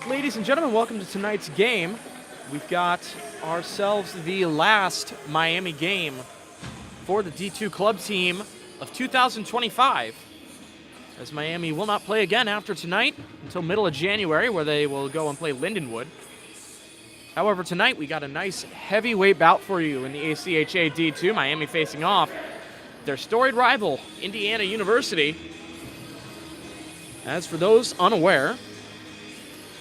Ladies and gentlemen, welcome to tonight's game. We've got ourselves the last Miami game for the D2 club team of 2025, as Miami will not play again after tonight until middle of January, where they will go and play Lindenwood. However, tonight we got a nice heavyweight bout for you in the ACHA D2, Miami facing off their storied rival, Indiana University. As for those unaware,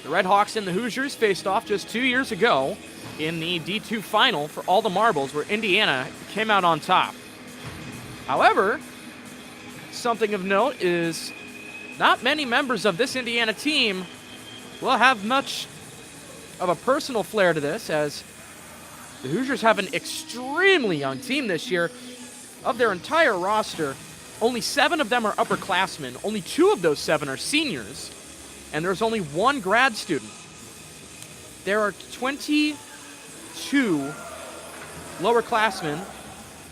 the Red Hawks and the Hoosiers faced off just 2 years ago in the D2 final for all the marbles, where Indiana came out on top. However, something of note is not many members of this Indiana team will have much of a personal flair to this, as the Hoosiers have an extremely young team this year. Of their entire roster, only 7 of them are upperclassmen. Only 2 of those 7 are seniors, and there's only 1 grad student. There are 22 lowerclassmen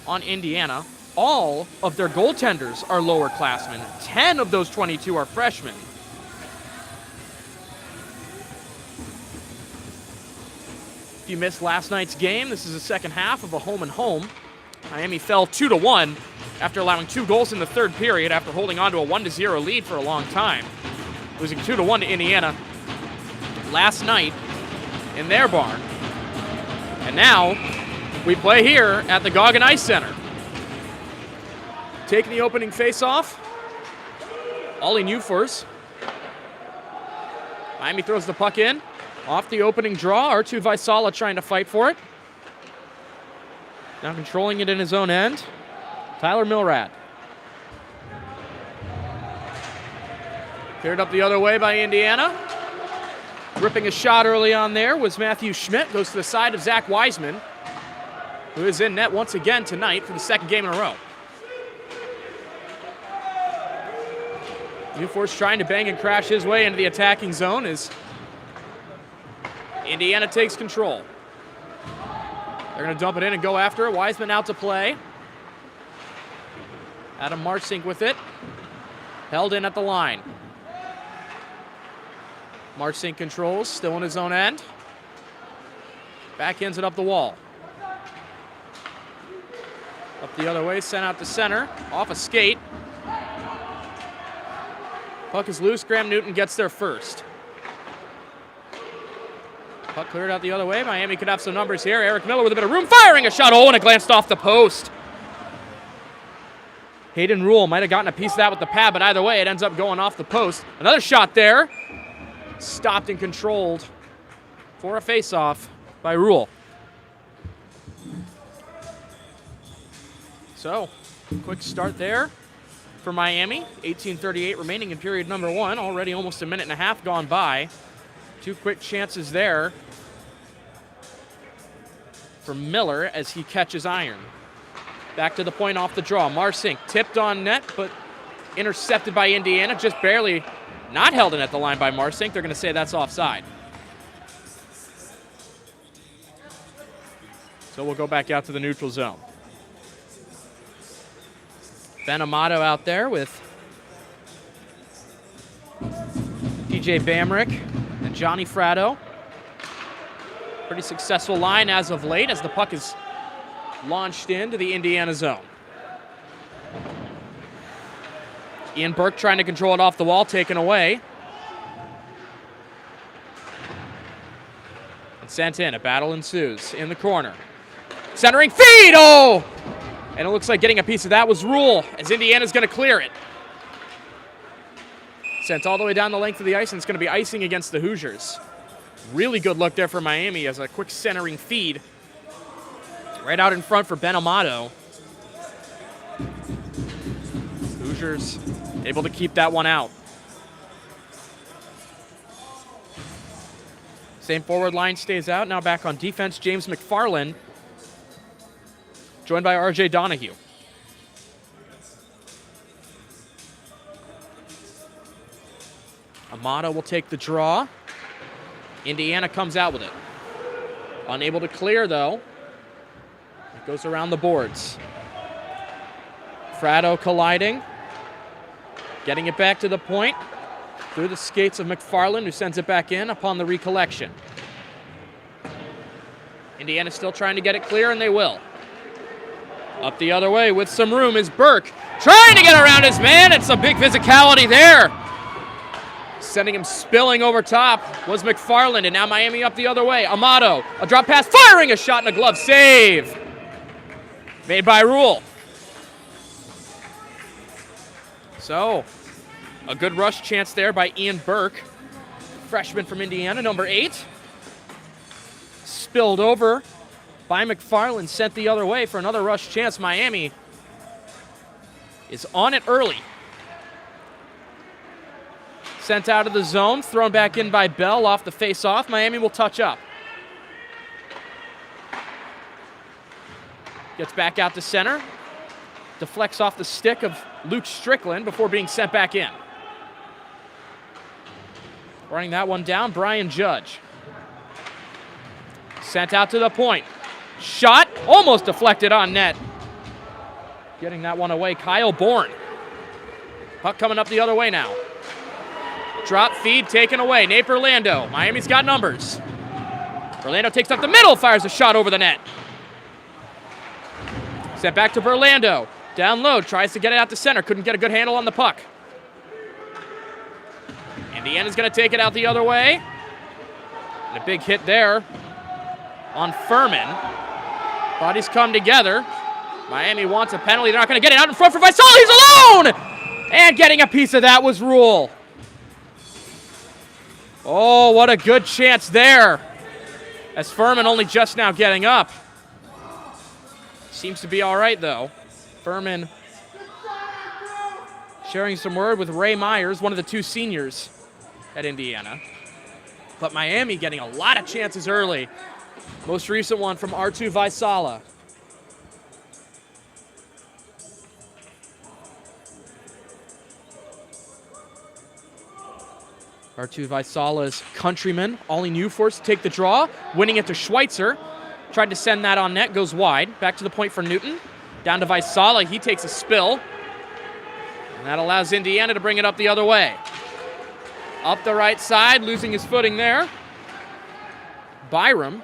on Indiana. All of their goaltenders are lowerclassmen. 10 of those 22 are freshmen. If you missed last night's game, this is the second half of a home and home. Miami fell 2-1 after allowing 2 goals in the third period after holding on to a 1-0 lead for a long time, losing 2-1 to Indiana last night in their barn. And now we play here at the Goggin Ice Center. Taking the opening faceoff, Ollie Newfors. Miami throws the puck in. Off the opening draw, Artu Vaisala trying to fight for it. Now controlling it in his own end, Tyler Milrad. Cleared up the other way by Indiana. Ripping a shot early on there was Matthew Schmidt. Goes to the side of Zach Wiseman, who is in net once again tonight for the second game in a row. Newforce trying to bang and crash his way into the attacking zone as Indiana takes control. They're going to dump it in and go after it. Wiseman out to play. Adam Marchink with it. Held in at the line. Marchink controls, still in his own end. Backhands it up the wall. Up the other way, sent out to center. Off a skate. Puck is loose. Graham Newton gets there first. Puck cleared out the other way. Miami could have some numbers here. Eric Miller with a bit of room, firing a shot. Oh, and it glanced off the post. Hayden Rule might have gotten a piece of that with the pad, but either way, it ends up going off the post. Another shot there. Stopped and controlled for a face-off by Rule. So, quick start there for Miami. 18:38 remaining in period number 1. Already almost a minute and a half gone by. 2 quick chances there for Miller as he catches iron. Back to the point off the draw. Marchink tipped on net, but intercepted by Indiana. Just barely not held in at the line by Marchink. They're going to say that's offside. So we'll go back out to the neutral zone. Ben Amato out there with DJ Bamrick and Johnny Fratto. Pretty successful line as of late as the puck is launched into the Indiana zone. Ian Burke trying to control it off the wall, taken away. And sent in. A battle ensues in the corner. Centering feed! Oh! And it looks like getting a piece of that was Rule, as Indiana's going to clear it. Sent all the way down the length of the ice, and it's going to be icing against the Hoosiers. Really good look there for Miami as a quick centering feed. Right out in front for Ben Amato. Hoosiers able to keep that one out. Same forward line stays out. Now back on defense, James McFarland, joined by RJ Donahue. Amato will take the draw. Indiana comes out with it. Unable to clear, though. It goes around the boards. Fratto colliding. Getting it back to the point through the skates of McFarland, who sends it back in upon the recollection. Indiana still trying to get it clear, and they will. Up the other way with some room is Burke. Trying to get around his man. It's a big physicality there. Sending him spilling over top was McFarland, and now Miami up the other way. Amato, a drop pass, firing a shot and a glove save. Made by Rule. So, a good rush chance there by Ian Burke, freshman from Indiana, number 8. Spilled over by McFarland, sent the other way for another rush chance. Miami is on it early. Sent out of the zone, thrown back in by Bell off the face-off. Miami will touch up. Gets back out to center. Deflects off the stick of Luke Strickland before being sent back in. Running that one down, Brian Judge. Sent out to the point. Shot, almost deflected on net. Getting that one away, Kyle Bourne. Puck coming up the other way now. Drop feed taken away, Nate Berlando. Miami's got numbers. Berlando takes up the middle, fires a shot over the net. Sent back to Berlando. Down low, tries to get it out to center. Couldn't get a good handle on the puck. Indiana's going to take it out the other way. And a big hit there on Furman. Bodies come together. Miami wants a penalty. They're not going to get it out in front for Vaisala. He's alone! And getting a piece of that was Rule. Oh, what a good chance there. As Furman only just now getting up. Seems to be all right, though. Furman sharing some word with Ray Myers, one of the 2 seniors at Indiana. But Miami getting a lot of chances early. Most recent one from R2 Vaisala. R2 Vaisala's countryman, Ollie Newforce, to take the draw, winning it to Schweitzer. Tried to send that on net, goes wide. Back to the point for Newton. Down to Vaisala, he takes a spill. And that allows Indiana to bring it up the other way. Up the right side, losing his footing there. Byram.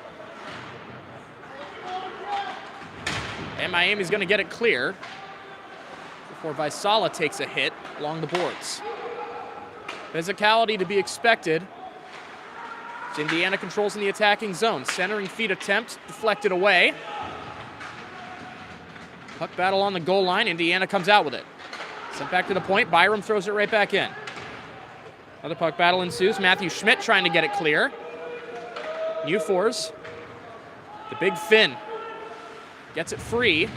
And Miami's going to get it clear before Vaisala takes a hit along the boards. Physicality to be expected. As Indiana controls in the attacking zone. Centering feed attempt deflected away. Puck battle on the goal line. Indiana comes out with it. Sent back to the point. Byram throws it right back in. Another puck battle ensues. Matthew Schmidt trying to get it clear. Newforce, the big Finn, gets it free.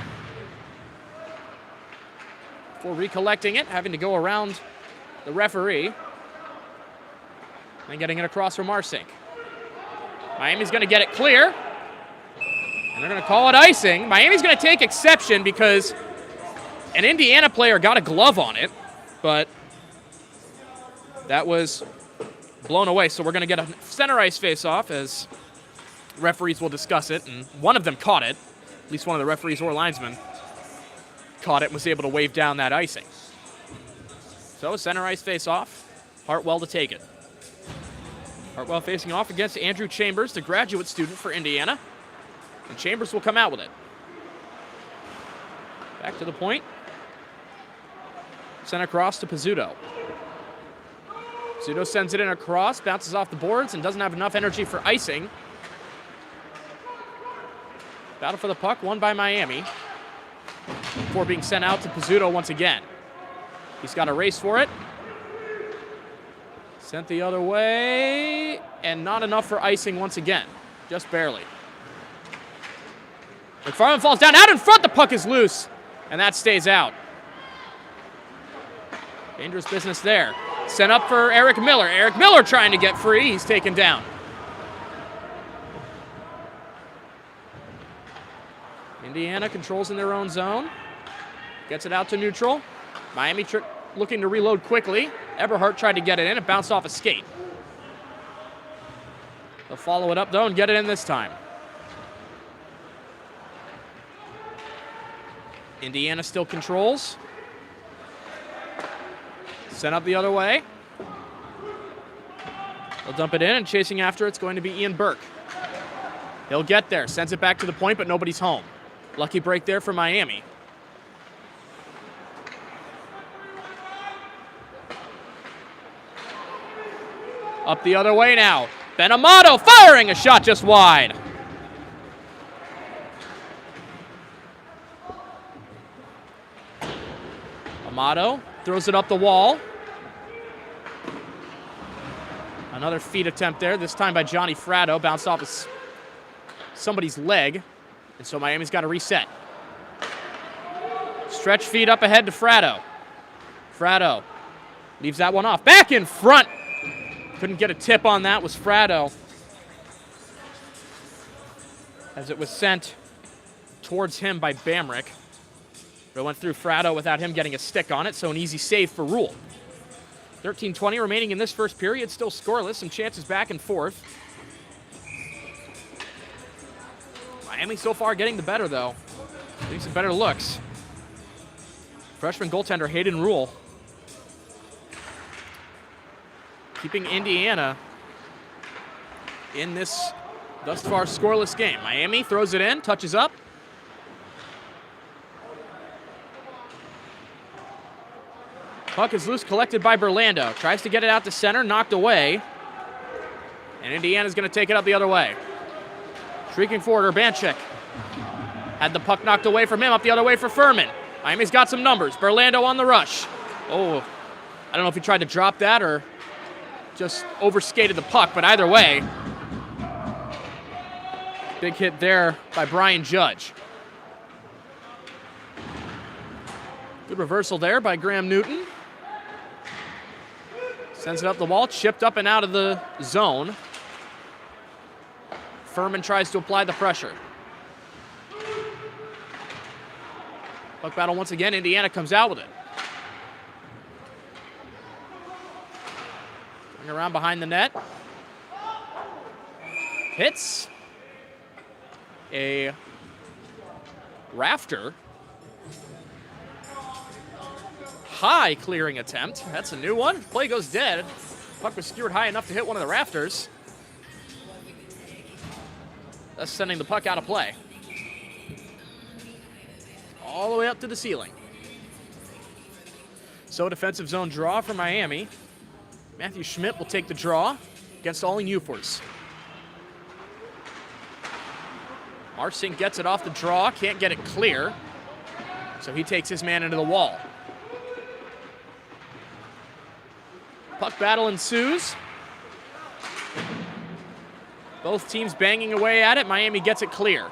Before recollecting it, having to go around the referee. And getting it across from Marsink. Miami's going to get it clear. And they're going to call it icing. Miami's going to take exception because an Indiana player got a glove on it, but that was blown away. So we're going to get a center ice face-off as referees will discuss it, and one of them caught it. At least one of the referees or linesmen caught it and was able to wave down that icing. So center ice face-off. Hartwell to take it. Hartwell facing off against Andrew Chambers, the graduate student for Indiana. And Chambers will come out with it. Back to the point. Sent across to Pizzuto. Pizzuto sends it in across, bounces off the boards, and doesn't have enough energy for icing. Battle for the puck, won by Miami. Before being sent out to Pizzuto once again. He's got a race for it. Sent the other way, and not enough for icing once again. Just barely. McFarland falls down, out in front, the puck is loose, and that stays out. Dangerous business there. Sent up for Eric Miller. Eric Miller trying to get free, he's taken down. Indiana controls in their own zone. Gets it out to neutral. Miami looking to reload quickly. Eberhardt tried to get it in. It bounced off a skate. They'll follow it up, though, and get it in this time. Indiana still controls. Sent up the other way. They'll dump it in, and chasing after it's going to be Ian Burke. He'll get there, sends it back to the point, but nobody's home. Lucky break there for Miami. Up the other way now. Ben Amato firing a shot just wide. Amato throws it up the wall. Another feed attempt there, this time by Johnny Fratto. Bounced off somebody's leg, and so Miami's got to reset. Stretch feed up ahead to Fratto. Fratto leaves that one off. Back in front. Couldn't get a tip on that, was Fratto, as it was sent towards him by Bamrick. But it went through Fratto without him getting a stick on it, so an easy save for Rule. 13:20 remaining in this first period, still scoreless, some chances back and forth. Miami so far getting the better, though. Getting some better looks. Freshman goaltender Hayden Rule keeping Indiana in this thus far scoreless game. Miami throws it in, touches up. Puck is loose, collected by Berlando. Tries to get it out to center, knocked away. And Indiana's going to take it up the other way. Shrieking forward, Urbanchik had the puck knocked away from him, up the other way for Furman. Miami's got some numbers. Berlando on the rush. Oh, I don't know if he tried to drop that or just overskated the puck, but either way, big hit there by Brian Judge. Good reversal there by Graham Newton. Sends it up the wall, chipped up and out of the zone. Furman tries to apply the pressure. Puck battle once again, Indiana comes out with it. Bring around behind the net. Hits a rafter. High clearing attempt. That's a new one. Play goes dead. Puck was skewered high enough to hit one of the rafters. That's sending the puck out of play. All the way up to the ceiling. So defensive zone draw for Miami. Matthew Schmidt will take the draw against Ollie Newfors. Marsing gets it off the draw, can't get it clear. So he takes his man into the wall. Puck battle ensues. Both teams banging away at it. Miami gets it clear.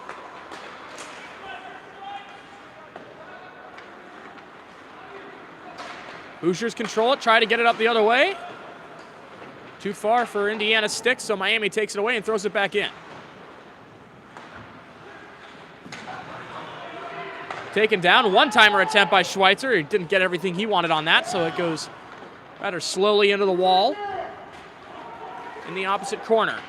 Hoosiers control it, try to get it up the other way. Too far for Indiana's stick, so Miami takes it away and throws it back in. Taken down, one-timer attempt by Schweitzer. He didn't get everything he wanted on that, so it goes rather slowly into the wall in the opposite corner.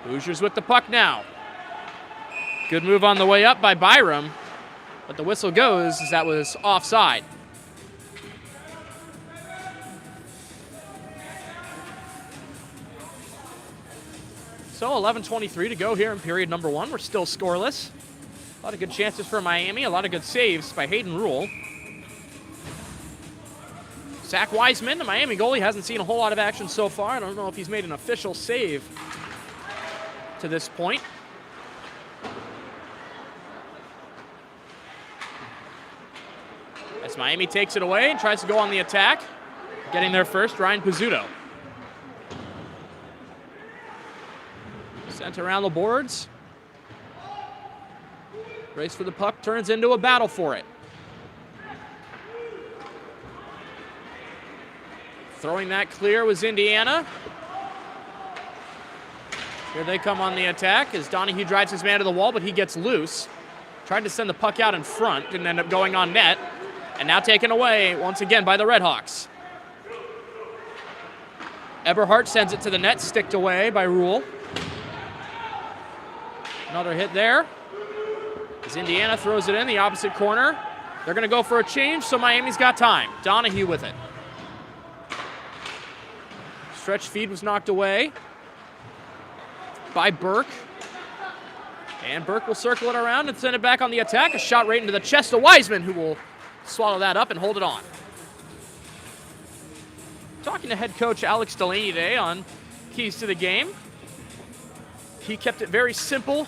Hoosiers with the puck now. Good move on the way up by Byram, but the whistle goes as that was offside. So 11:23 to go here in period number one. We're still scoreless. A lot of good chances for Miami, a lot of good saves by Hayden Rule. Zach Wiseman, the Miami goalie, hasn't seen a whole lot of action so far. I don't know if he's made an official save to this point. As Miami takes it away and tries to go on the attack. Getting there first, Ryan Pizzuto. Sent around the boards. Race for the puck turns into a battle for it. Throwing that clear was Indiana. Here they come on the attack as Donahue drives his man to the wall, but he gets loose. Tried to send the puck out in front, didn't end up going on net. And now taken away once again by the Redhawks. Eberhardt sends it to the net, sticked away by Rule. Another hit there as Indiana throws it in the opposite corner. They're going to go for a change, so Miami's got time. Donahue with it. Stretch feed was knocked away by Burke. And Burke will circle it around and send it back on the attack. A shot right into the chest of Wiseman, who will swallow that up and hold it on. Talking to head coach Alex Delaney today on keys to the game. He kept it very simple,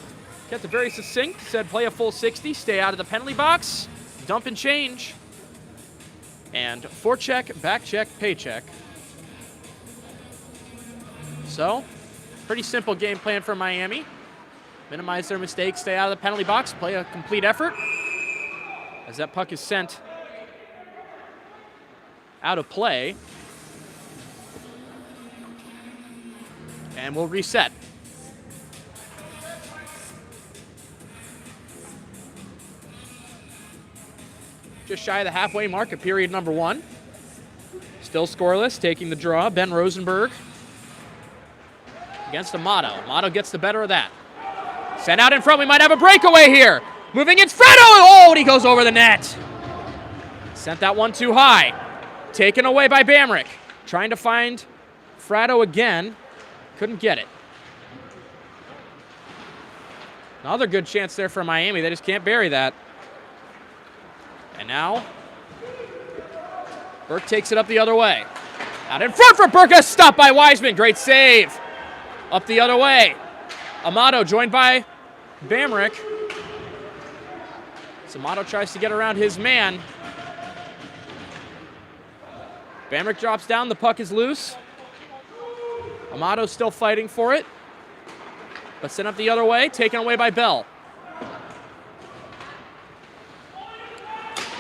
kept it very succinct, said play a full 60, stay out of the penalty box, dump and change, and forecheck, back check, paycheck. So, pretty simple game plan for Miami. Minimize their mistakes, stay out of the penalty box, play a complete effort. As that puck is sent out of play. And we'll reset. Just shy of the halfway mark of period number 1. Still scoreless, taking the draw, Ben Rosenberg against Amato. Amato gets the better of that. Sent out in front, we might have a breakaway here. Moving, it's Fredo! Oh, and he goes over the net. Sent that one too high. Taken away by Bamrick. Trying to find Fratto again. Couldn't get it. Another good chance there for Miami. They just can't bury that. And now, Burke takes it up the other way. Out in front for Burke, a stop by Wiseman. Great save. Up the other way. Amato joined by Bamrick. Amato tries to get around his man. Bamrick drops down, the puck is loose. Amato still fighting for it. But sent up the other way, taken away by Bell.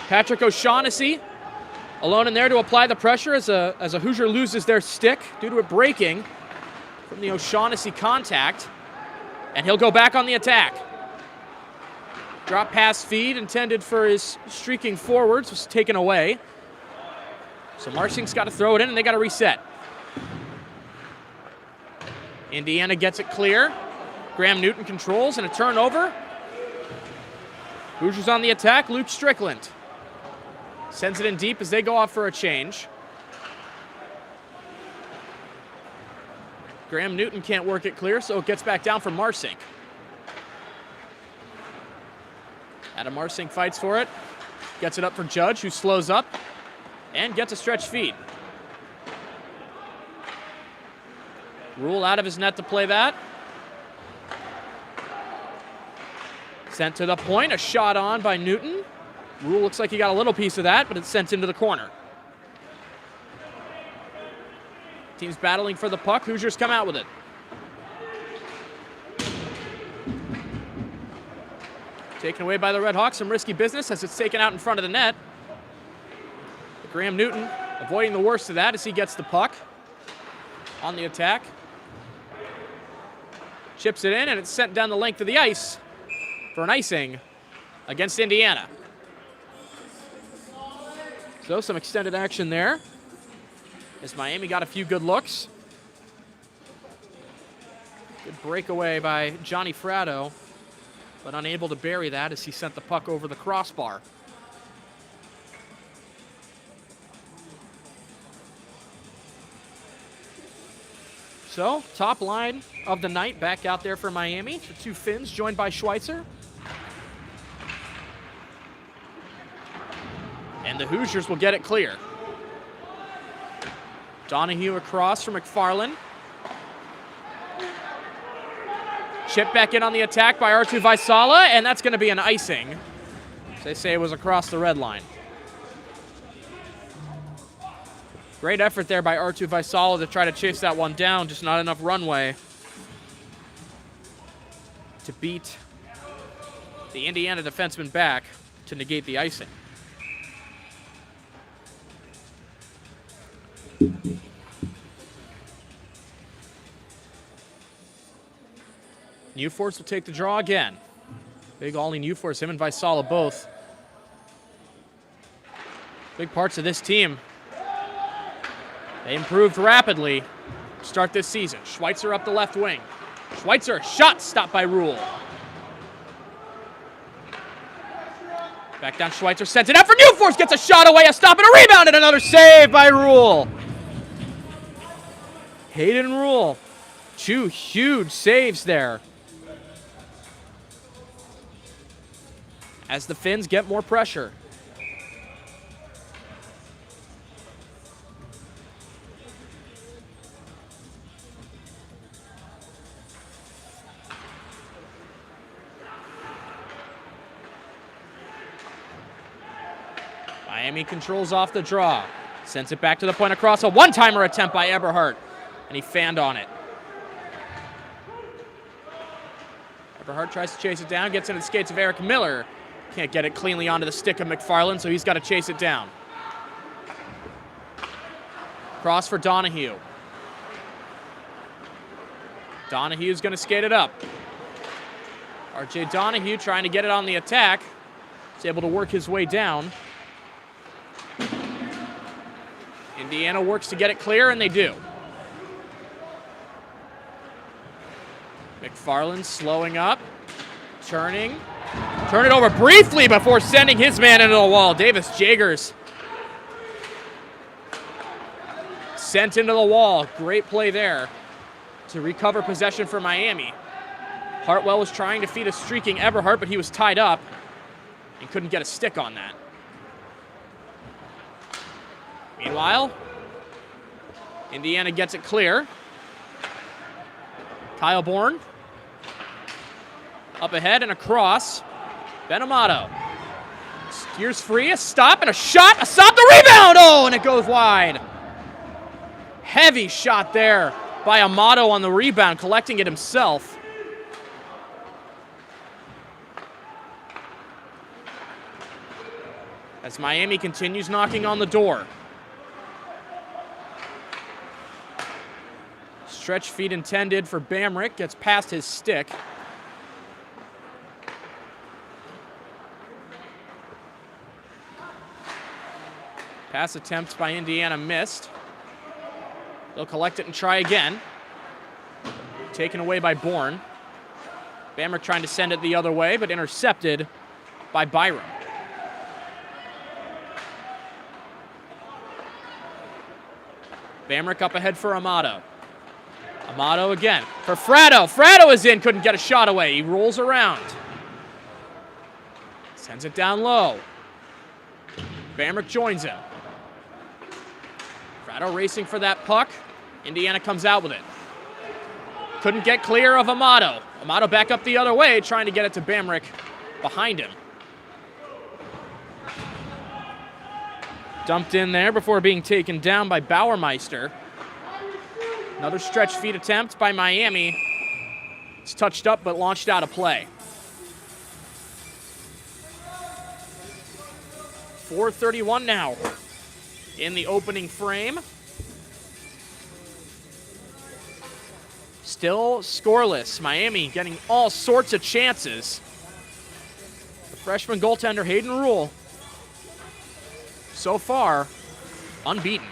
Patrick O'Shaughnessy alone in there to apply the pressure as a Hoosier loses their stick due to it breaking from the O'Shaughnessy contact. And he'll go back on the attack. Drop pass feed intended for his streaking forwards was taken away. So Marsink's got to throw it in and they got to reset. Indiana gets it clear. Graham Newton controls and a turnover. Hoosiers on the attack, Luke Strickland. Sends it in deep as they go off for a change. Graham Newton can't work it clear, so it gets back down for Marsink. Adam Marsink fights for it. Gets it up for Judge, who slows up and gets a stretch feed. Rule out of his net to play that. Sent to the point, a shot on by Newton. Rule looks like he got a little piece of that, but it's sent into the corner. Team's battling for the puck. Hoosiers come out with it. Taken away by the Red Hawks. Some risky business as it's taken out in front of the net. But Graham Newton avoiding the worst of that as he gets the puck on the attack. Chips it in, and it's sent down the length of the ice for an icing against Indiana. So some extended action there as Miami got a few good looks. Good breakaway by Johnny Fratto, but unable to bury that as he sent the puck over the crossbar. So, top line of the night back out there for Miami. The two Finns joined by Schweitzer. And the Hoosiers will get it clear. Donahue across for McFarland. Chip back in on the attack by Artu Vaisala, and that's going to be an icing. They say it was across the red line. Great effort there by Artu Vaisala to try to chase that one down, just not enough runway to beat the Indiana defenseman back to negate the icing. Newforce will take the draw again. Big Ollie Newforce, him and Vaisala both. Big parts of this team. They improved rapidly to start this season. Schweitzer up the left wing. Schweitzer, shot stopped by Rule. Back down, Schweitzer sends it up for Newforce, gets a shot away, a stop and a rebound, and another save by Rule. Hayden Rule, 2 huge saves there. As the Finns get more pressure. Miami controls off the draw. Sends it back to the point across. A one-timer attempt by Eberhardt. And he fanned on it. Eberhardt tries to chase it down. Gets into the skates of Eric Miller. Can't get it cleanly onto the stick of McFarland, so he's got to chase it down. Cross for Donahue. Donahue's going to skate it up. RJ Donahue trying to get it on the attack. He's able to work his way down. Indiana works to get it clear, and they do. McFarland slowing up, turning. Turn it over briefly before sending his man into the wall. Davis Jagers sent into the wall. Great play there to recover possession for Miami. Hartwell was trying to feed a streaking Eberhardt, but he was tied up and couldn't get a stick on that. Meanwhile, Indiana gets it clear. Kyle Bourne up ahead and across. Ben Amato steers free, a stop and a shot, a stop, the rebound! Oh, and it goes wide. Heavy shot there by Amato on the rebound, collecting it himself. As Miami continues knocking on the door. Stretch feed intended for Bamrick, gets past his stick. Pass attempts by Indiana missed. They'll collect it and try again. Taken away by Bourne. Bamrick trying to send it the other way, but intercepted by Byram. Bamrick up ahead for Amato. Amato again for Fratto. Fratto is in, couldn't get a shot away. He rolls around. Sends it down low. Bamrick joins him. Fratto racing for that puck. Indiana comes out with it. Couldn't get clear of Amato. Amato back up the other way, trying to get it to Bamrick behind him. Dumped in there before being taken down by Bauermeister. Another stretch feed attempt by Miami. It's touched up but launched out of play. 4:31 now in the opening frame. Still scoreless. Miami getting all sorts of chances. The freshman goaltender Hayden Rule, so far, unbeaten.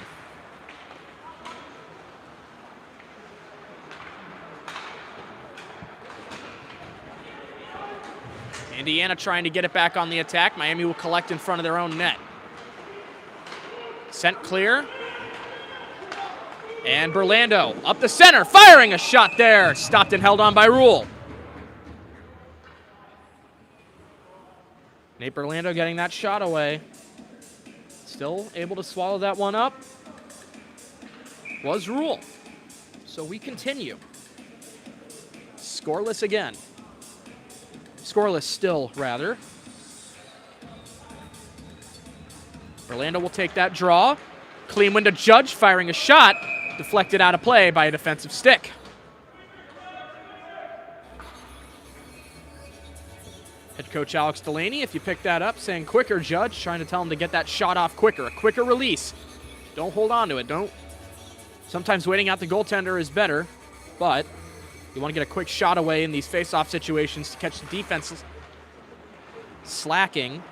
Indiana trying to get it back on the attack. Miami will collect in front of their own net. Sent clear. And Berlando up the center, firing a shot there. Stopped and held on by Rule. Nate Berlando getting that shot away. Still able to swallow that one up. Was Rule. So we continue. Scoreless again. Scoreless still, rather. Berlando will take that draw. Clean win to Judge, firing a shot. Deflected out of play by a defensive stick. Head coach Alex Delaney, if you picked that up, saying quicker, Judge, trying to tell him to get that shot off quicker. A quicker release. Don't hold on to it. Don't. Sometimes waiting out the goaltender is better, but you want to get a quick shot away in these face-off situations to catch the defense slacking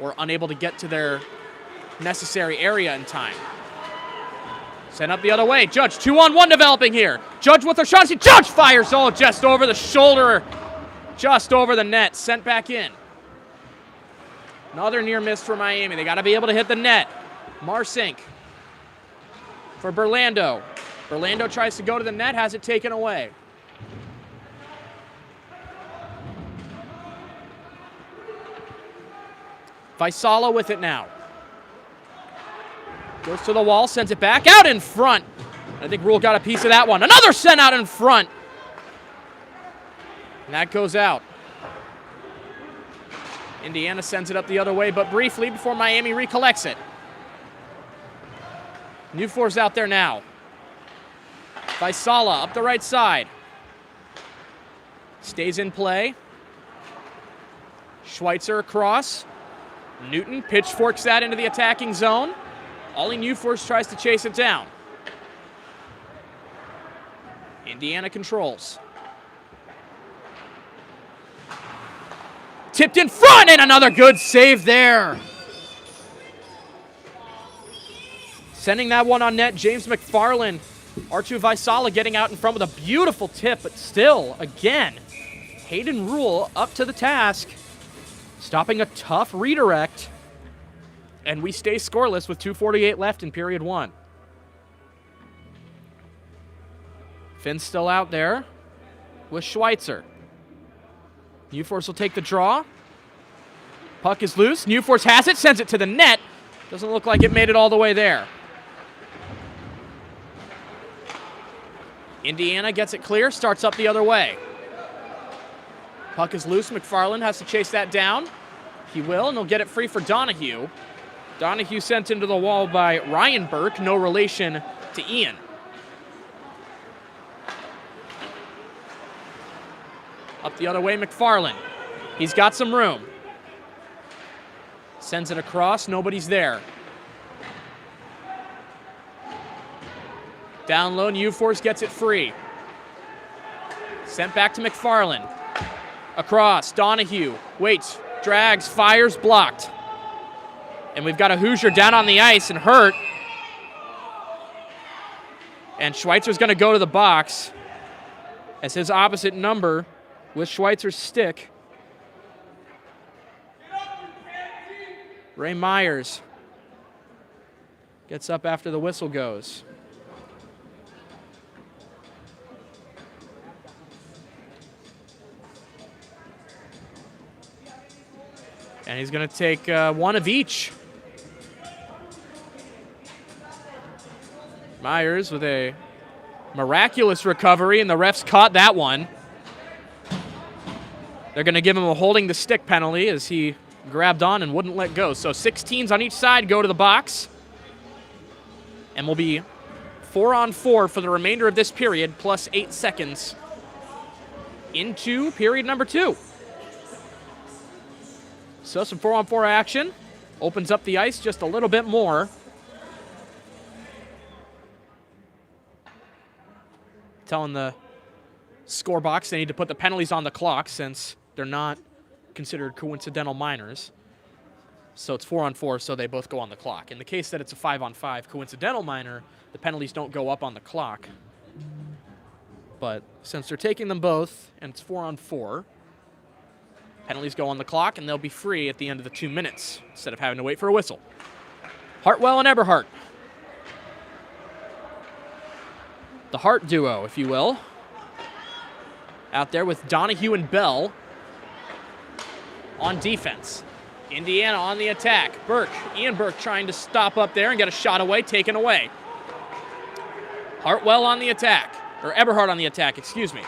or unable to get to their necessary area in time. Sent up the other way. Judge, 2-on-1 developing here. Judge with a shot. Judge fires just over the shoulder, just over the net. Sent back in. Another near miss for Miami. They got to be able to hit the net. Marsink for Burlando. Burlando tries to go to the net, has it taken away. Vaisala with it now. Goes to the wall, sends it back out in front. I think Rule got a piece of that one. Another sent out in front. And that goes out. Indiana sends it up the other way, but briefly before Miami recollects it. Newfor's out there now. Vaisala up the right side. Stays in play. Schweitzer across. Newton pitchforks that into the attacking zone. Ollie Newforce tries to chase it down. Indiana controls. Tipped in front, and another good save there. Sending that one on net, James McFarland. Artu Vaisala getting out in front with a beautiful tip, but still, again, Hayden Rule up to the task, stopping a tough redirect, and we stay scoreless with 2:48 left in period one. Finn's still out there with Schweitzer. Newforce will take the draw. Puck is loose. Newforce has it, sends it to the net. Doesn't look like it made it all the way there. Indiana gets it clear, starts up the other way. Puck is loose. McFarland has to chase that down. He will, and he'll get it free for Donahue. Donahue sent into the wall by Ryan Burke, no relation to Ian. Up the other way, McFarland. He's got some room. Sends it across, nobody's there. Down low, Newforce gets it free. Sent back to McFarland. Across, Donahue waits, drags, fires, blocked. And we've got a Hoosier down on the ice and hurt. And Schweitzer's going to go to the box as his opposite number with Schweitzer's stick. Ray Myers gets up after the whistle goes. And he's going to take one of each. Myers with a miraculous recovery, and the refs caught that one. They're going to give him a holding the stick penalty as he grabbed on and wouldn't let go. So 6 teams on each side go to the box. And we'll be 4-on-4 for the remainder of this period, plus 8 seconds into period number 2. So some 4-on-4 action. Opens up the ice just a little bit more. Telling the score box they need to put the penalties on the clock since they're not considered coincidental minors. So it's 4-on-4, so they both go on the clock. In the case that it's a 5-on-5 coincidental minor, the penalties don't go up on the clock. But since they're taking them both, and it's 4-on-4, penalties go on the clock, and they'll be free at the end of the 2 minutes instead of having to wait for a whistle. Hartwell and Eberhardt. The Hart duo, if you will. Out there with Donahue and Bell on defense. Indiana on the attack. Burke, Ian Burke trying to stop up there and get a shot away, taken away. Hartwell on the attack, or Eberhardt on the attack, excuse me.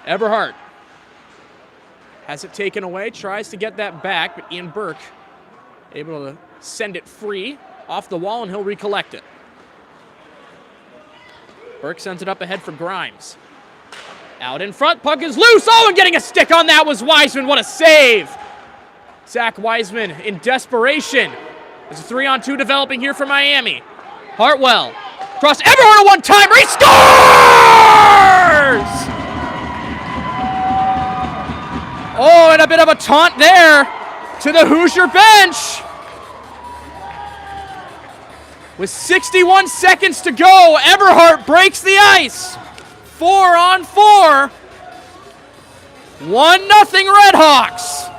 Eberhardt has it taken away, tries to get that back, but Ian Burke able to send it free off the wall, and he'll recollect it. Burke sends it up ahead for Grimes. Out in front, puck is loose. Oh, and getting a stick on that was Wiseman. What a save. Zach Wiseman in desperation. There's a 3-on-2 developing here for Miami. Hartwell cross Eberhardt a one-timer. He scores! Oh, and a bit of a taunt there to the Hoosier bench. With 61 seconds to go, Eberhardt breaks the ice. 4-on-4. 1-0 Redhawks.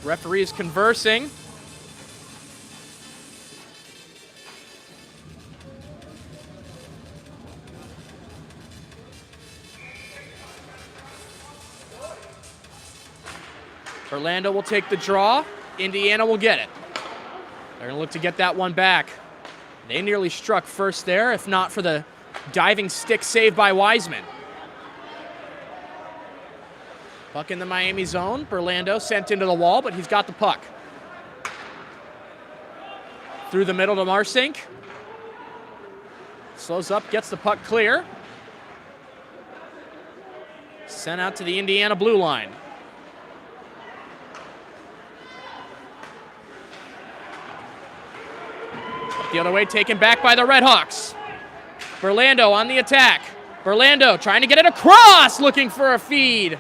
Referees conversing. Orlando will take the draw. Indiana will get it. They're going to look to get that one back. They nearly struck first there, if not for the diving stick save by Wiseman. Puck in the Miami zone. Orlando sent into the wall, but he's got the puck. Through the middle to Marsink. Slows up, gets the puck clear. Sent out to the Indiana blue line. The other way, taken back by the Redhawks. Orlando on the attack. Orlando trying to get it across, looking for a feed.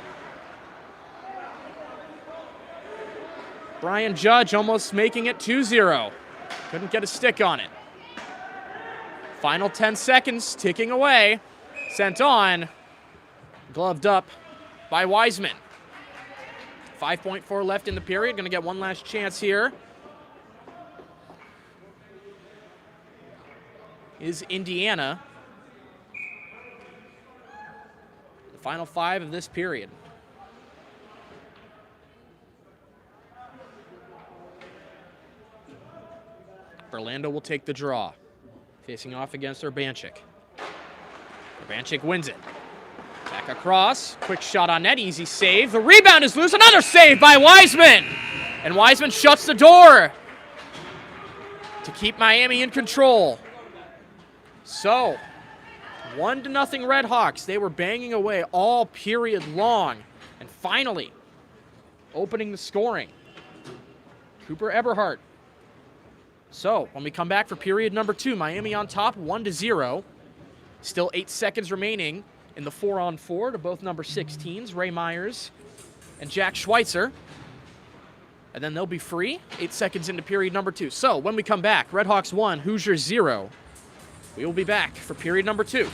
Brian Judge almost making it 2-0. Couldn't get a stick on it. Final 10 seconds ticking away. Sent on. Gloved up by Wiseman. 5.4 left in the period. Going to get one last chance here. Is Indiana. The final 5 of this period. Orlando will take the draw. Facing off against Urbanchik. Urbanchik wins it. Back across. Quick shot on net. Easy save. The rebound is loose. Another save by Wiseman. And Wiseman shuts the door to keep Miami in control. So, 1-0 Redhawks. They were banging away all period long. And finally, opening the scoring. Cooper Eberhardt. So, when we come back for period number 2, Miami on top, 1-0. Still 8 seconds remaining in the 4-on-4 to both number 16s, Ray Myers and Jack Schweitzer. And then they'll be free, 8 seconds into period number 2. So, when we come back, Redhawks 1, Hoosiers 0. We will be back for period number 2.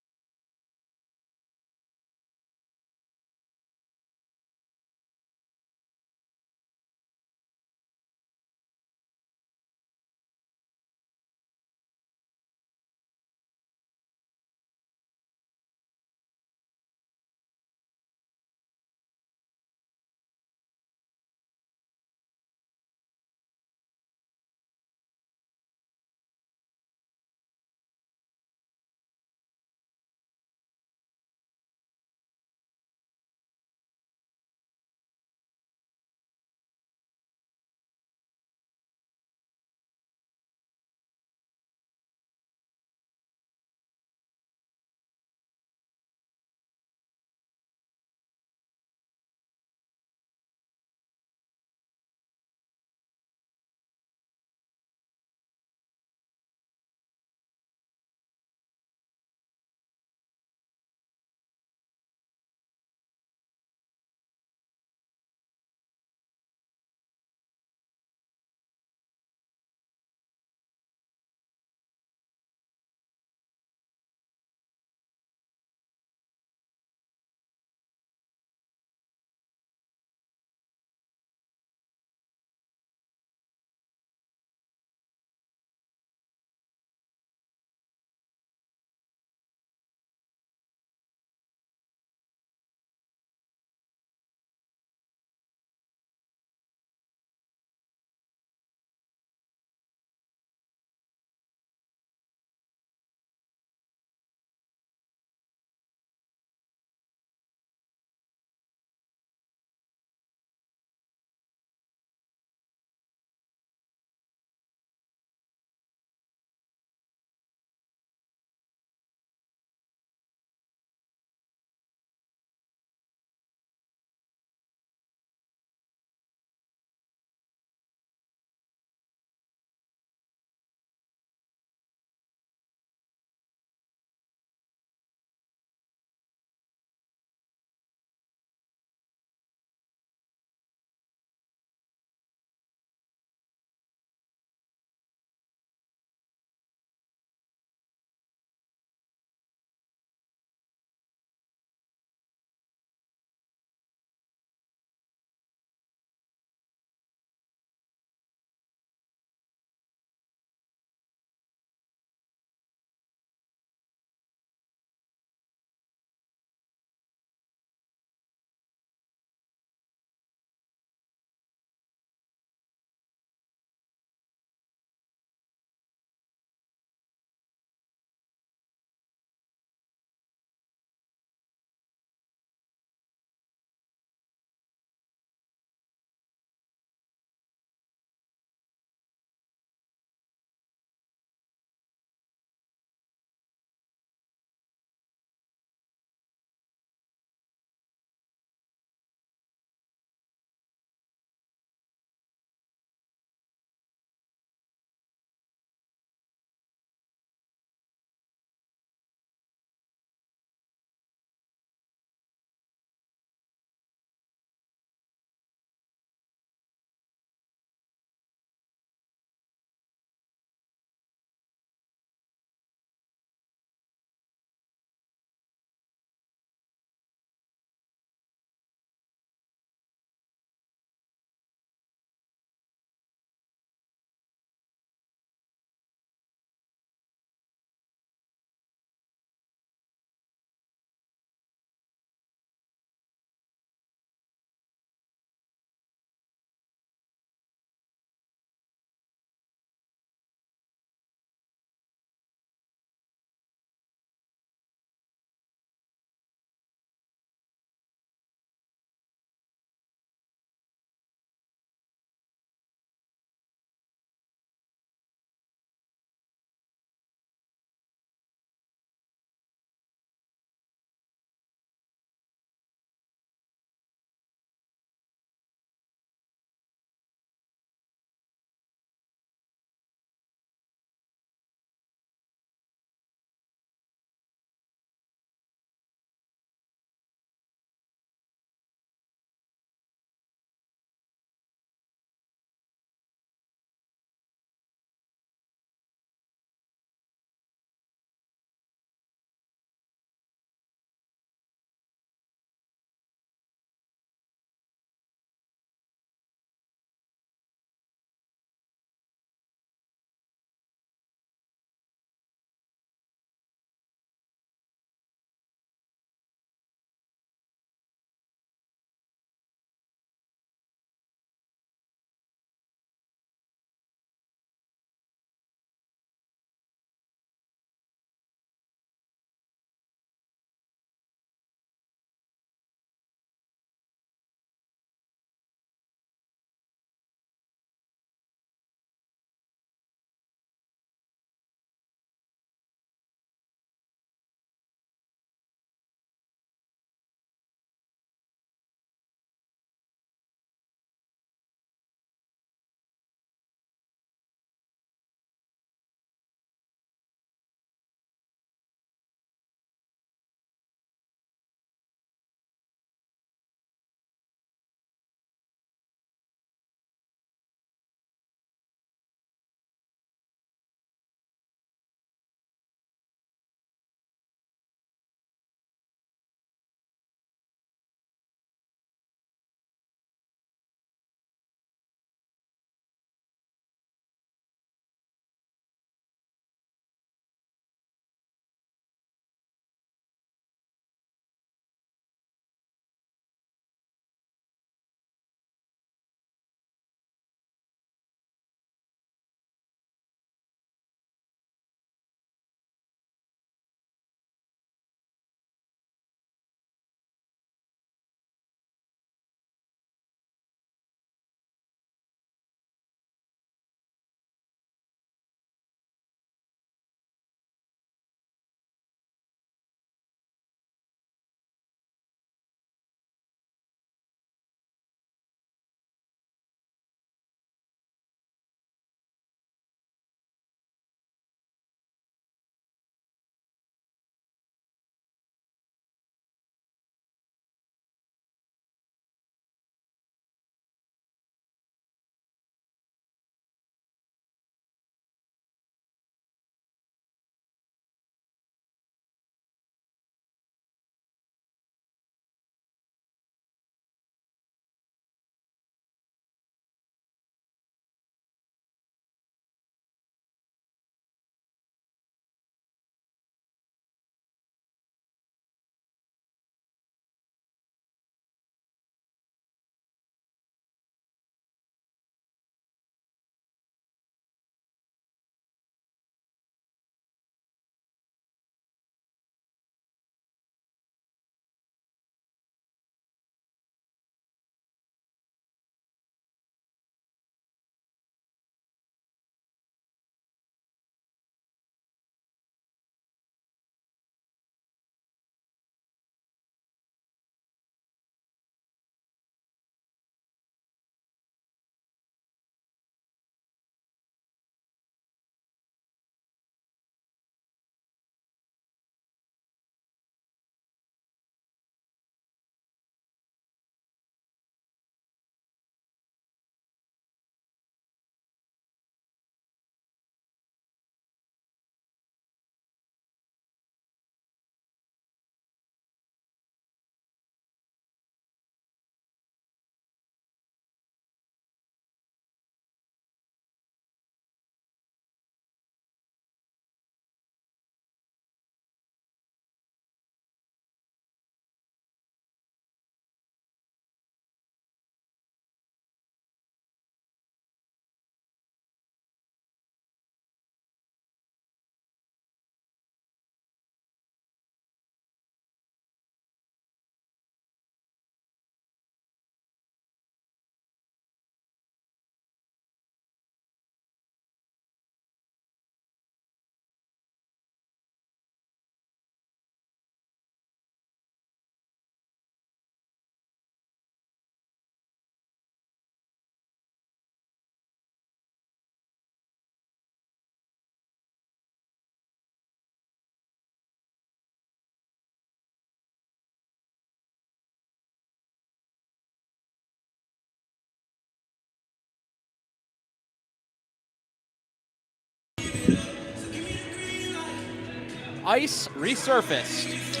ice resurfaced.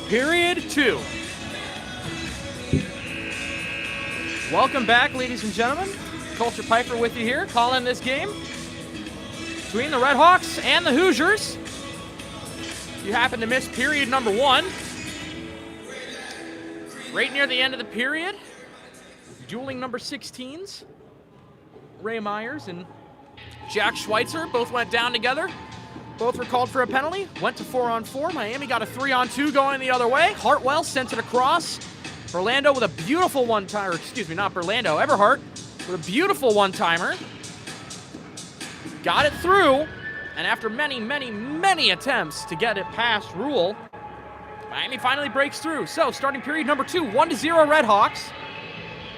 Period 2. Welcome back, ladies and gentlemen. Culture Piper with you here, calling this game between the Red Hawks and the Hoosiers. If you happen to miss period number 1, right near the end of the period, dueling number 16s, Ray Myers and Jack Schweitzer both went down together. Both were called for a penalty. Went to 4-on-4. Miami got a 3-on-2 going the other way. Hartwell sent it across. Burlando with a beautiful one-timer. Excuse me, not Burlando. Eberhardt with a beautiful one-timer. Got it through. And after many, many, many attempts to get it past Rule, Miami finally breaks through. So, starting period number 2, 1-0 Red Hawks.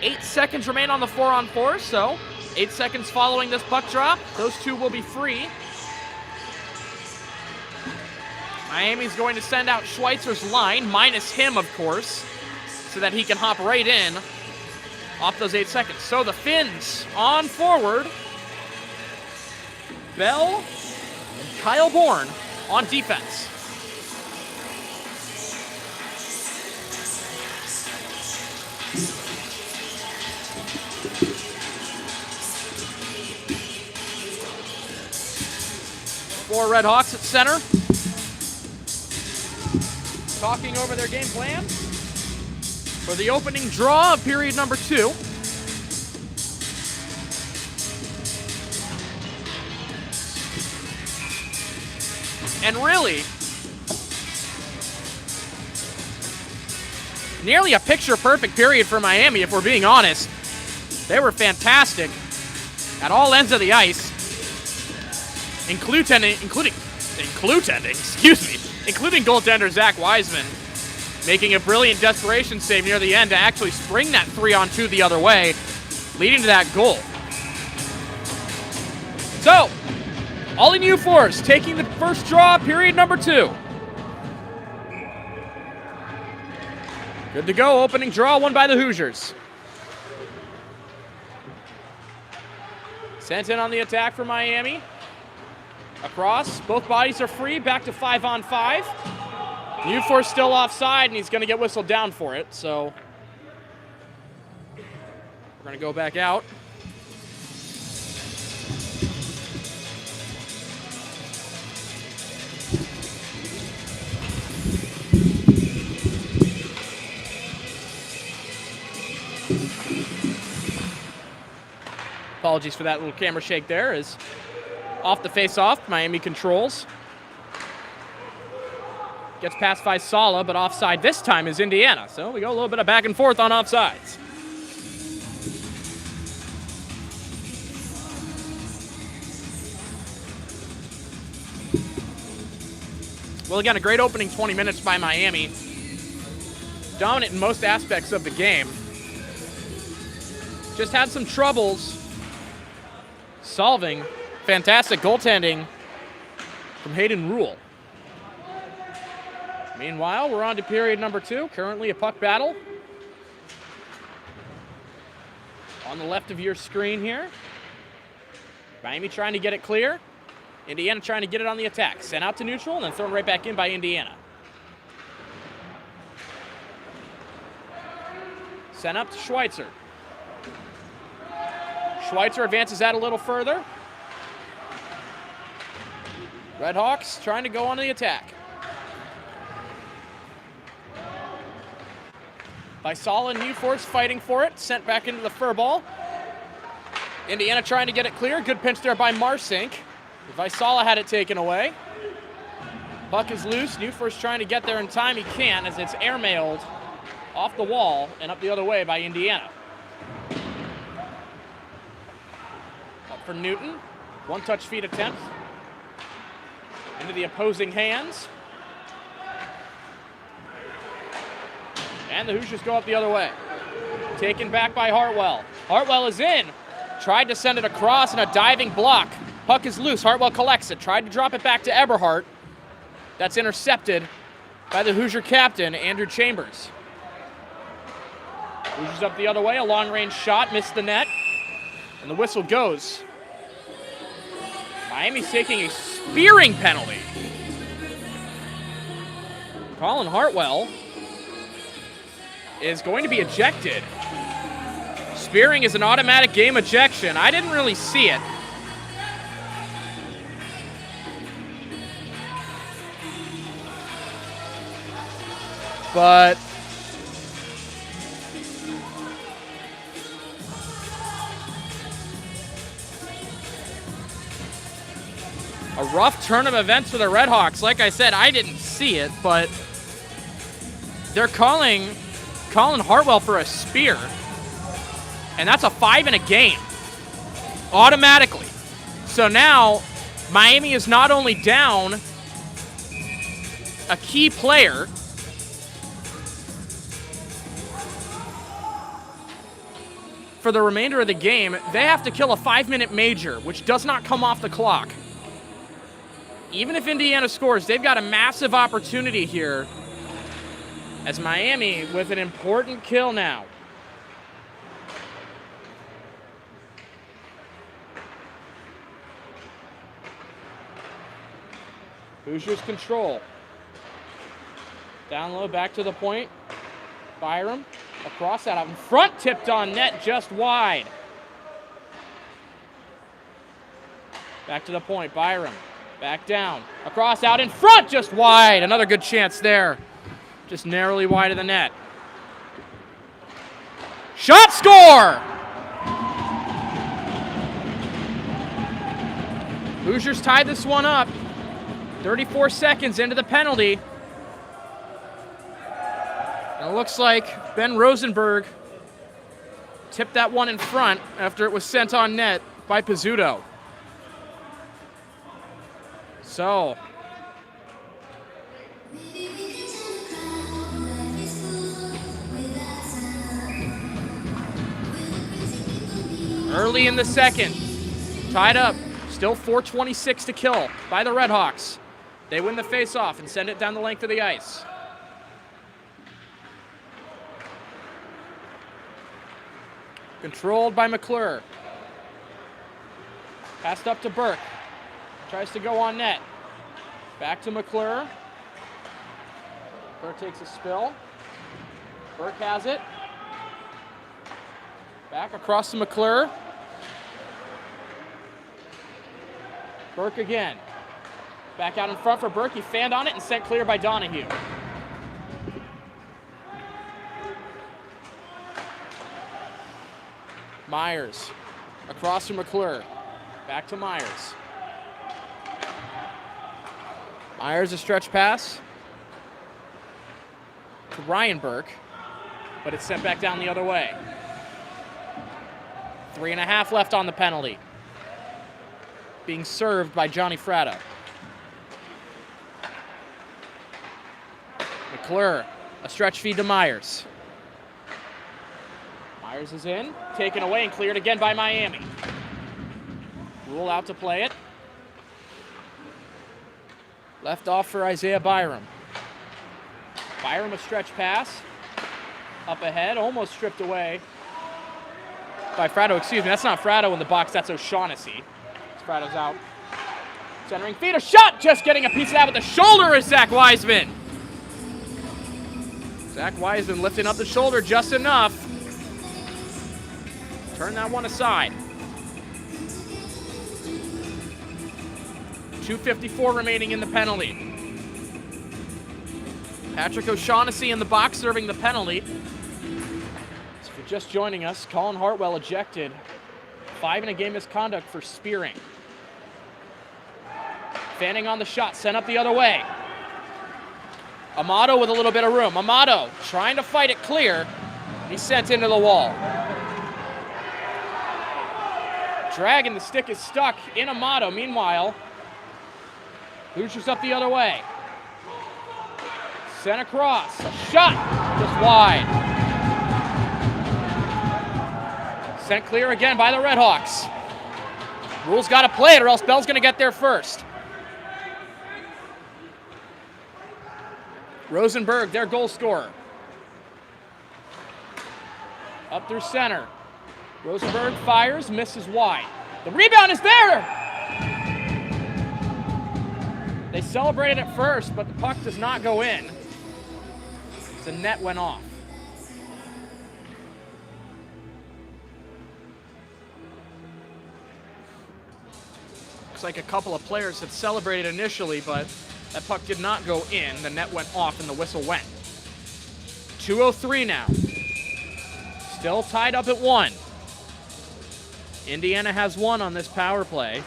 8 seconds remain on the 4-on-4, so 8 seconds following this puck drop. Those two will be free. Miami's going to send out Schweitzer's line, minus him, of course, so that he can hop right in off those 8 seconds. So the Finns on forward. Bell and Kyle Bourne on defense. Four Red Hawks at center, talking over their game plan for the opening draw of period number 2. And really, nearly a picture-perfect period for Miami, if we're being honest. They were fantastic at all ends of the ice, including goaltender Zach Wiseman making a brilliant desperation save near the end to actually spring that 3-on-2 the other way, leading to that goal. So, Ollie Newforce taking the first draw, period number 2. Good to go, opening draw won by the Hoosiers. Sent in on the attack for Miami. Across, both bodies are free, back to 5-on-5. Newforce still offside, and he's going to get whistled down for it, so we're going to go back out. Apologies for that little camera shake there, as off the face-off, Miami controls. Gets past Vaisala, but offside this time is Indiana. So we go a little bit of back and forth on offsides. Well, again, a great opening 20 minutes by Miami. Dominant in most aspects of the game. Just had some troubles solving fantastic goaltending from Hayden Rule. Meanwhile, we're on to period number 2. Currently a puck battle on the left of your screen here. Miami trying to get it clear. Indiana trying to get it on the attack. Sent out to neutral and then thrown right back in by Indiana. Sent up to Schweitzer. Schweitzer advances that a little further. Red Hawks trying to go on the attack. Vaisala and Newforce fighting for it. Sent back into the fur ball. Indiana trying to get it clear. Good pinch there by Marsink. Vaisala had it taken away. Puck is loose. Newforce trying to get there in time. He can't, as it's airmailed off the wall and up the other way by Indiana. Up for Newton. One-touch feed attempt. Into the opposing hands. And the Hoosiers go up the other way. Taken back by Hartwell. Hartwell is in. Tried to send it across in a diving block. Puck is loose. Hartwell collects it. Tried to drop it back to Eberhardt. That's intercepted by the Hoosier captain, Andrew Chambers. Hoosiers up the other way. A long-range shot. Missed the net. And the whistle goes. Miami's taking a spearing penalty. Colin Hartwell is going to be ejected. Spearing is an automatic game ejection. I didn't really see it. But a rough turn of events for the Redhawks. Like I said, I didn't see it, but they're calling Colin Hartwell for a spear. And that's a 5 in a game. Automatically. So now, Miami is not only down a key player, for the remainder of the game, they have to kill a 5-minute major, which does not come off the clock. Even if Indiana scores, they've got a massive opportunity here as Miami with an important kill now. Hoosiers control. Down low, back to the point. Byram across that out in front, tipped on net, just wide. Back to the point, Byram. Back down, across out in front, just wide. Another good chance there. Just narrowly wide of the net. Shot score! Hoosiers tied this one up. 34 seconds into the penalty. And it looks like Ben Rosenberg tipped that one in front after it was sent on net by Pizzuto. So, early in the second, tied up, still 4:26 to kill by the Redhawks. They win the faceoff and send it down the length of the ice. Controlled by McClure. Passed up to Burke. Tries to go on net. Back to McClure. McClure takes a spill. Burke has it. Back across to McClure. Burke again. Back out in front for Burke. He fanned on it and sent clear by Donahue. Myers. Across to McClure. Back to Myers. Myers, a stretch pass to Ryan Burke, but it's sent back down the other way. 3.5 left on the penalty. Being served by Johnny Fratto. McClure, a stretch feed to Myers. Myers is in, taken away and cleared again by Miami. Rule out to play it. Left off for Isaiah Byram. Byram, a stretch pass. Up ahead, almost stripped away by Fratto. Excuse me, that's not Fratto in the box, that's O'Shaughnessy. Fratto's out. Centering feed, a shot, just getting a piece of that with the shoulder is Zach Wiseman. Zach Wiseman lifting up the shoulder just enough. Turn that one aside. 2:54 remaining in the penalty. Patrick O'Shaughnessy in the box serving the penalty. So if you're just joining us, Colin Hartwell ejected. 5 in a game misconduct for spearing. Fanning on the shot, sent up the other way. Amato with a little bit of room. Amato trying to fight it clear. He's sent into the wall. Dragging, the stick is stuck in Amato. Meanwhile, Hoosiers up the other way. Sent across. A shot just wide. Sent clear again by the Redhawks. Rule's got to play it or else Bell's going to get there first. Rosenberg, their goal scorer. Up through center. Rosenberg fires, misses wide. The rebound is there! They celebrated it first, but the puck does not go in. the net went off. Looks like a couple of players had celebrated initially, but that puck did not go in. The net went off and the whistle went. 2:03 now. Still tied up at 1. Indiana has 1 on this power play.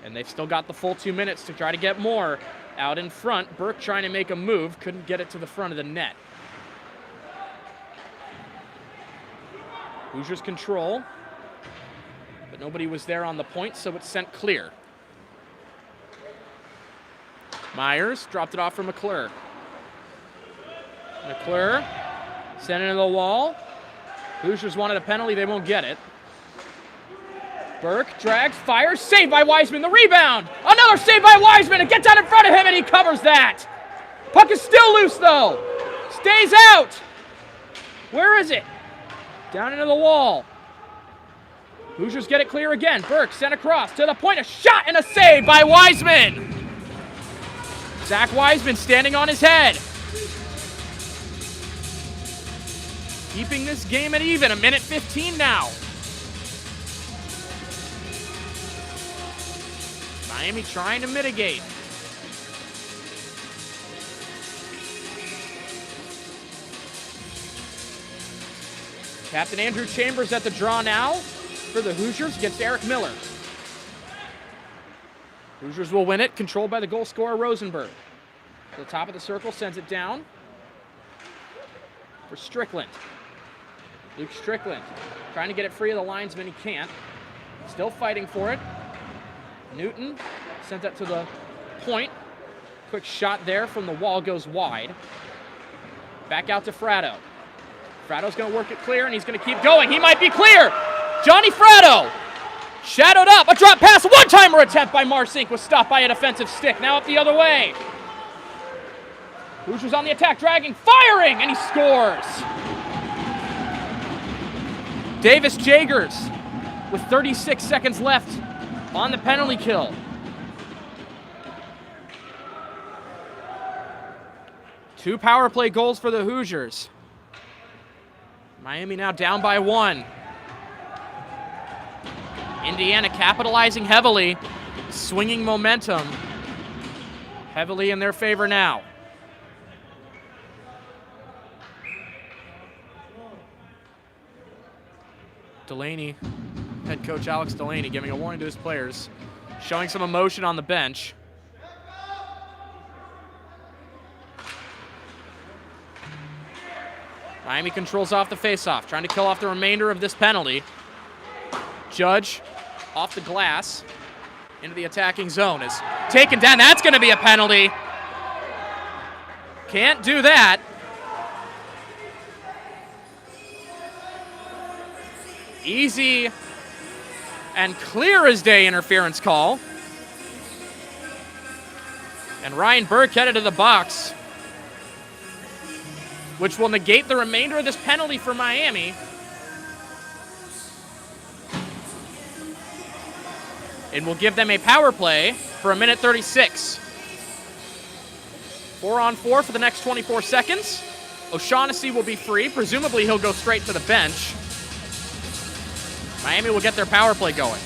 And they've still got the full 2 minutes to try to get more. Out in front, Burke trying to make a move, couldn't get it to the front of the net. Hoosiers control, but nobody was there on the point, so it's sent clear. Myers dropped it off for McClure. McClure sent it into the wall. Hoosiers wanted a penalty, they won't get it. Burke drags, fires, saved by Wiseman. The rebound. Another save by Wiseman. It gets out in front of him and he covers that. Puck is still loose though. Stays out. Where is it? Down into the wall. Hoosiers get it clear again. Burke sent across to the point. A shot and a save by Wiseman. Zach Wiseman standing on his head. Keeping this game at even. 1:15 now. Miami trying to mitigate. Captain Andrew Chambers at the draw now for the Hoosiers against Eric Miller. Hoosiers will win it, controlled by the goal scorer Rosenberg. To the top of the circle, sends it down for Strickland. Luke Strickland trying to get it free of the linesman, he can't. Still fighting for it. Newton sent that to the point. Quick shot there from the wall, goes wide. Back out to Fratto. Fratto's going to work it clear, and he's going to keep going. He might be clear. Johnny Fratto shadowed up. A drop pass, one-timer attempt by Marsink was stopped by a defensive stick. Now up the other way. Hoosiers on the attack, dragging, firing, and he scores. Davis Jagers with 36 seconds left on the penalty kill. Two power play goals for the Hoosiers. Miami now down by 1. Indiana capitalizing heavily, swinging momentum heavily in their favor now. Delaney, head coach Alex Delaney, giving a warning to his players, showing some emotion on the bench. Miami controls off the faceoff, trying to kill off the remainder of this penalty. Judge off the glass into the attacking zone is taken down. That's going to be a penalty. Can't do that. Easy and clear as day interference call. And Ryan Burke headed to the box, which will negate the remainder of this penalty for Miami. And will give them a power play for 1:36. 4-on-4 for the next 24 seconds. O'Shaughnessy will be free. Presumably he'll go straight to the bench. Miami will get their power play going.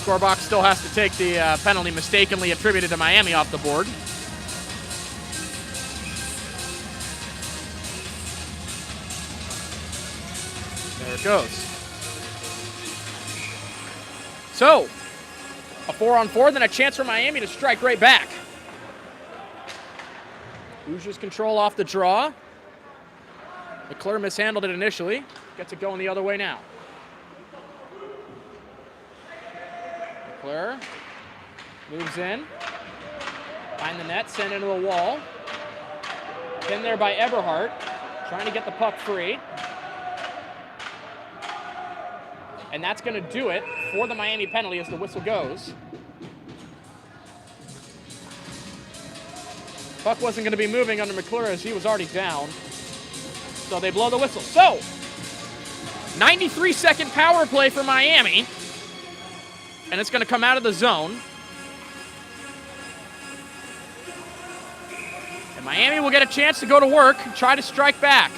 Scorebox still has to take the penalty mistakenly attributed to Miami off the board. There it goes. So, a 4-on-4, then a chance for Miami to strike right back. Hoosiers control off the draw. McClure mishandled it initially. Gets it going the other way now. McClure moves in. Behind the net, sent into the wall. Pinned there by Eberhardt. Trying to get the puck free. And that's going to do it for the Miami penalty as the whistle goes. Puck wasn't going to be moving under McClure as he was already down. So they blow the whistle. So, 93-second power play for Miami. and it's going to come out of the zone. And Miami will get a chance to go to work, try to strike back.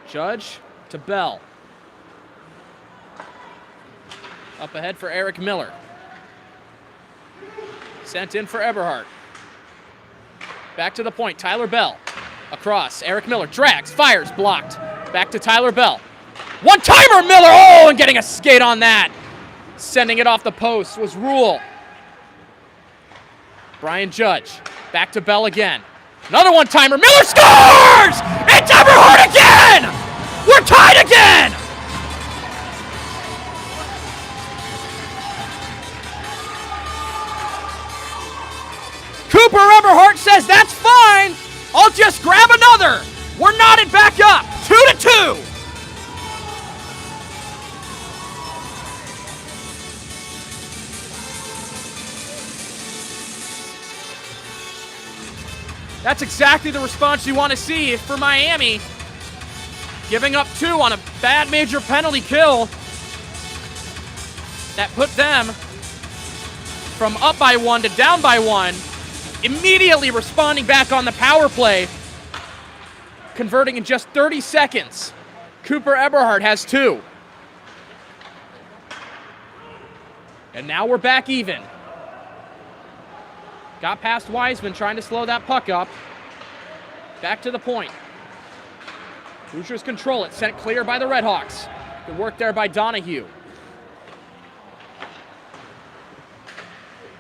Judge to Bell. Up ahead for Eric Miller. Sent in for Eberhardt. Back to the point, Tyler Bell. Across, Eric Miller drags, fires, blocked. Back to Tyler Bell. One-timer, Miller! Oh, and getting a skate on that. Sending it off the post was Rule. Brian Judge, back to Bell again. Another one-timer, Miller scores! It's Eberhardt again! We're tied again! Cooper Eberhardt says, that's fine. I'll just grab another. We're knotted back up, 2-2. That's exactly the response you want to see for Miami. Giving up 2 on a bad major penalty kill that put them from up by 1 to down by 1. Immediately responding back on the power play, converting in just 30 seconds. Cooper Eberhardt has 2. And now we're back even. Got past Wiseman, trying to slow that puck up. Back to the point. Hoosiers control it, sent clear by the Redhawks. Good work there by Donahue.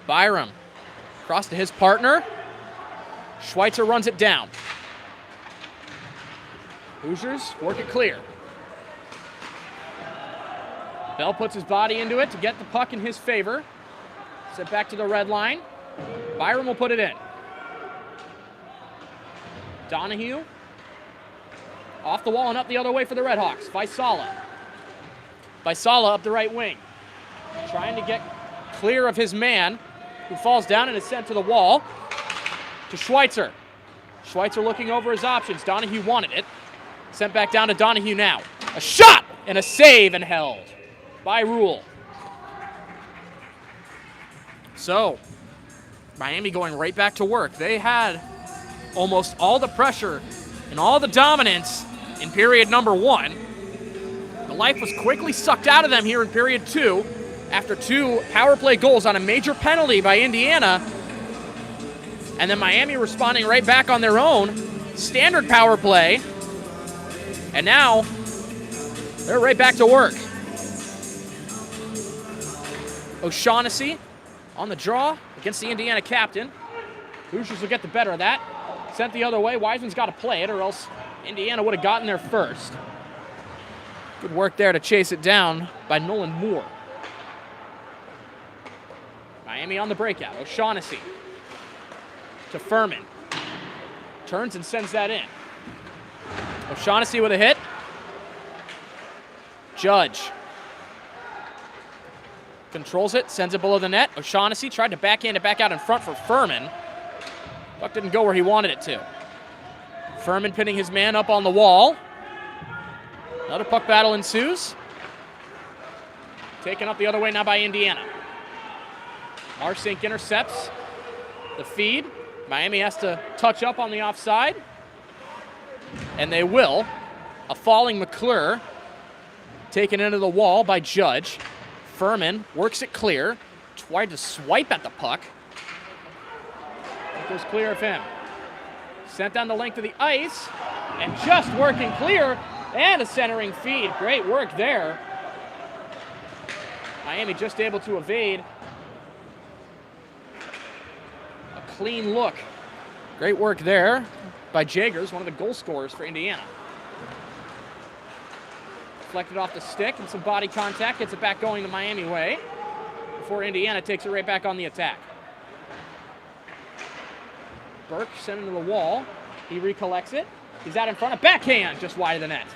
Byram. Cross to his partner. Schweitzer runs it down. Hoosiers work it clear. Bell puts his body into it to get the puck in his favor. Set back to the red line. Byram will put it in. Donahue. Off the wall and up the other way for the Redhawks. Vaisala. Vaisala up the right wing. Trying to get clear of his man, who falls down and is sent to the wall. To Schweitzer. Schweitzer looking over his options. Donahue wanted it. Sent back down to Donahue now. A shot and a save and held by Rule. So, Miami going right back to work. They had almost all the pressure and all the dominance in period number 1. The life was quickly sucked out of them here in period 2 after 2 power play goals on a major penalty by Indiana. And then Miami responding right back on their own. Standard power play. And now they're right back to work. O'Shaughnessy on the draw against the Indiana captain. Hoosiers will get the better of that. Sent the other way. Wiseman's got to play it or else Indiana would have gotten there first. Good work there to chase it down by Nolan Moore. Miami on the breakout. O'Shaughnessy to Furman. Turns and sends that in. O'Shaughnessy with a hit. Judge controls it, sends it below the net. O'Shaughnessy tried to backhand it back out in front for Furman. Puck didn't go where he wanted it to. Furman pinning his man up on the wall. Another puck battle ensues. Taken up the other way now by Indiana. Marsink intercepts the feed. Miami has to touch up on the offside. And they will. A falling McClure taken into the wall by Judge. Furman works it clear. Tried to swipe at the puck. It goes clear of him. Sent down the length of the ice. And just working clear. And a centering feed. Great work there. Miami just able to evade. A clean look. Great work there by Jagers, one of the goal scorers for Indiana. Deflected off the stick and some body contact. Gets it back going the Miami way before Indiana takes it right back on the attack. Burke sent it to the wall. He recollects it. He's out in front. A backhand just wide of the net.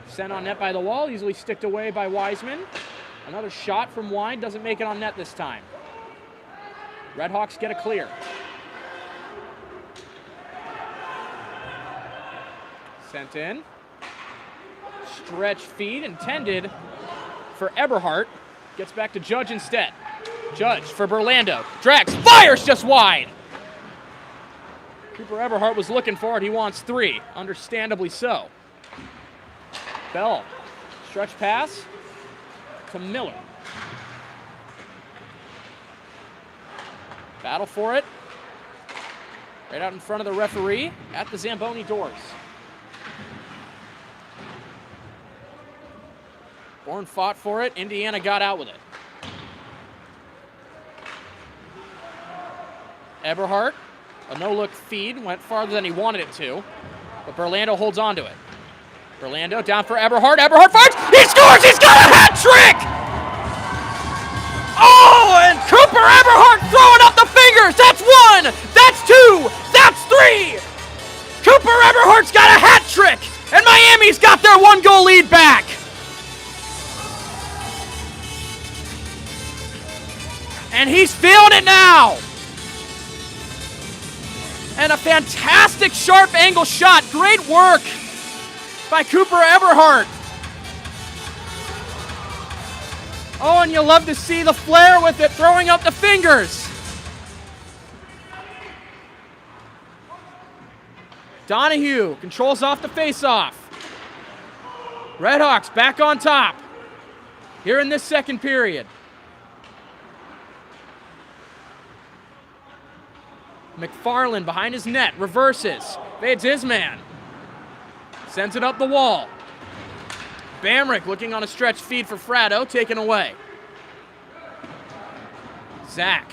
Sent on net by the wall. Easily sticked away by Wiseman. Another shot from wide. Doesn't make it on net this time. Redhawks get a clear. Sent in. Stretch feed intended for Eberhardt. Gets back to Judge instead. Judge for Berlando. Drags, fires just wide. Cooper Eberhardt was looking for it. He wants 3. Understandably so. Bell. Stretch pass to Miller. Battle for it. Right out in front of the referee at the Zamboni doors. Bourne fought for it. Indiana got out with it. Eberhardt, a no-look feed, went farther than he wanted it to, but Berlando holds on to it. Berlando down for Eberhardt. Eberhardt fires! He scores! He's got a hat trick! Oh, and Cooper Eberhardt throwing up the fingers! That's 1! That's 2! That's 3! Cooper Eberhardt's got a hat trick! And Miami's got their 1-goal lead back! And he's feeling it now! And a fantastic sharp angle shot. Great work by Cooper Eberhardt. Oh, and you love to see the flair with it, throwing up the fingers. Donahue controls off the faceoff. Redhawks back on top here in this second period. McFarland behind his net, reverses, fades his man, sends it up the wall. Bamrick looking on a stretch feed for Fratto, taken away. Zach.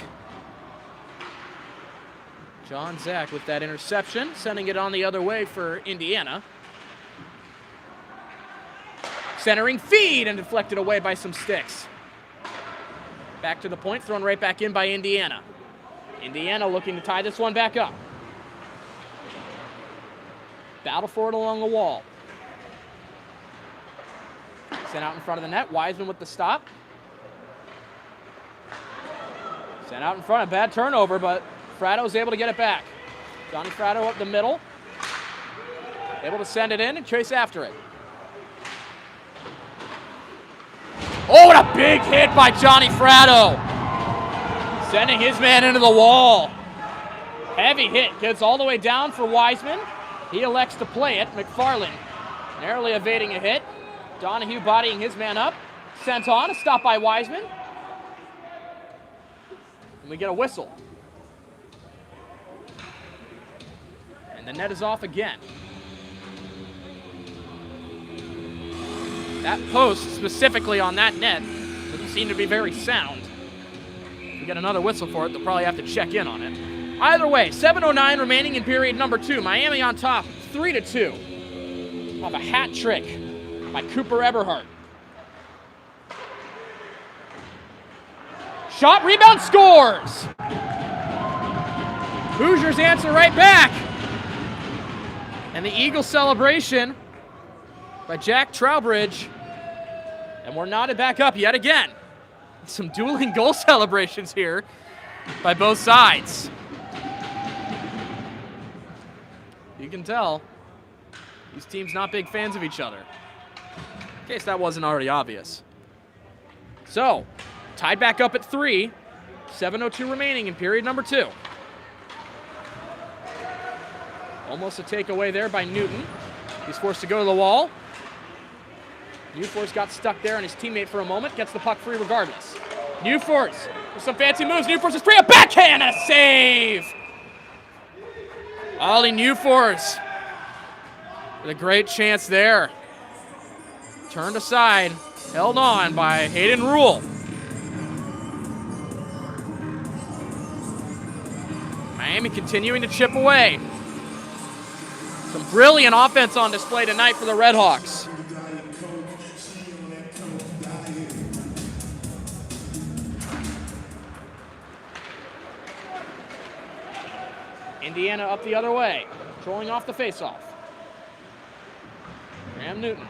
John Zach with that interception, sending it on the other way for Indiana. Centering feed and deflected away by some sticks. Back to the point, thrown right back in by Indiana. Indiana looking to tie this one back up. Battle for it along the wall. Sent out in front of the net. Wiseman with the stop. Sent out in front. A bad turnover, but Fratto's able to get it back. Johnny Fratto up the middle. Able to send it in and chase after it. Oh, what a big hit by Johnny Fratto. Sending his man into the wall. Heavy hit. Gets all the way down for Wiseman. He elects to play it. McFarland narrowly evading a hit. Donahue bodying his man up. Sent on. A stop by Wiseman. And we get a whistle. And the net is off again. That post, specifically on that net, doesn't seem to be very sound. If we get another whistle for it, they'll probably have to check in on it. Either way, 7:09 remaining in period number 2. Miami on top, 3-2. Off a hat trick by Cooper Eberhardt. Shot, rebound, scores! Hoosiers answer right back. And the Eagle celebration by Jack Trowbridge. And we're knotted back up yet again. Some dueling goal celebrations here by both sides. You can tell these teams not big fans of each other. In case that wasn't already obvious. So, tied back up at 3. 7:02 remaining in period number 2. Almost a takeaway there by Newton. He's forced to go to the wall. Newforce got stuck there on his teammate for a moment. Gets the puck free regardless. Newforce with some fancy moves. Newforce is free. A backhand and a save! Ollie Newforce with a great chance there. Turned aside. Held on by Hayden Rule. Miami continuing to chip away. Some brilliant offense on display tonight for the Redhawks. Indiana up the other way, controlling off the faceoff. Graham Newton.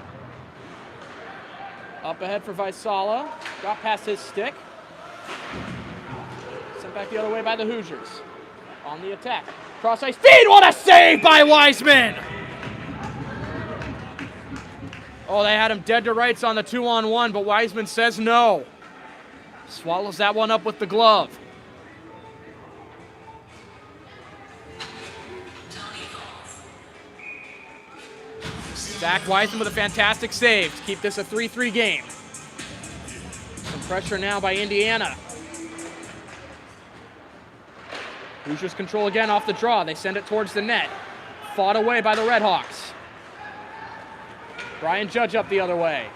Up ahead for Vaisala. Got past his stick. Sent back the other way by the Hoosiers. On the attack. Cross ice feed. What a save by Wiseman! Oh, they had him dead to rights on the 2-on-1, but Wiseman says no. Swallows that one up with the glove. Zach Wiseman with a fantastic save to keep this a 3-3 game. Some pressure now by Indiana. Hoosiers control again off the draw. They send it towards the net. Fought away by the Redhawks. Brian Judge up the other way.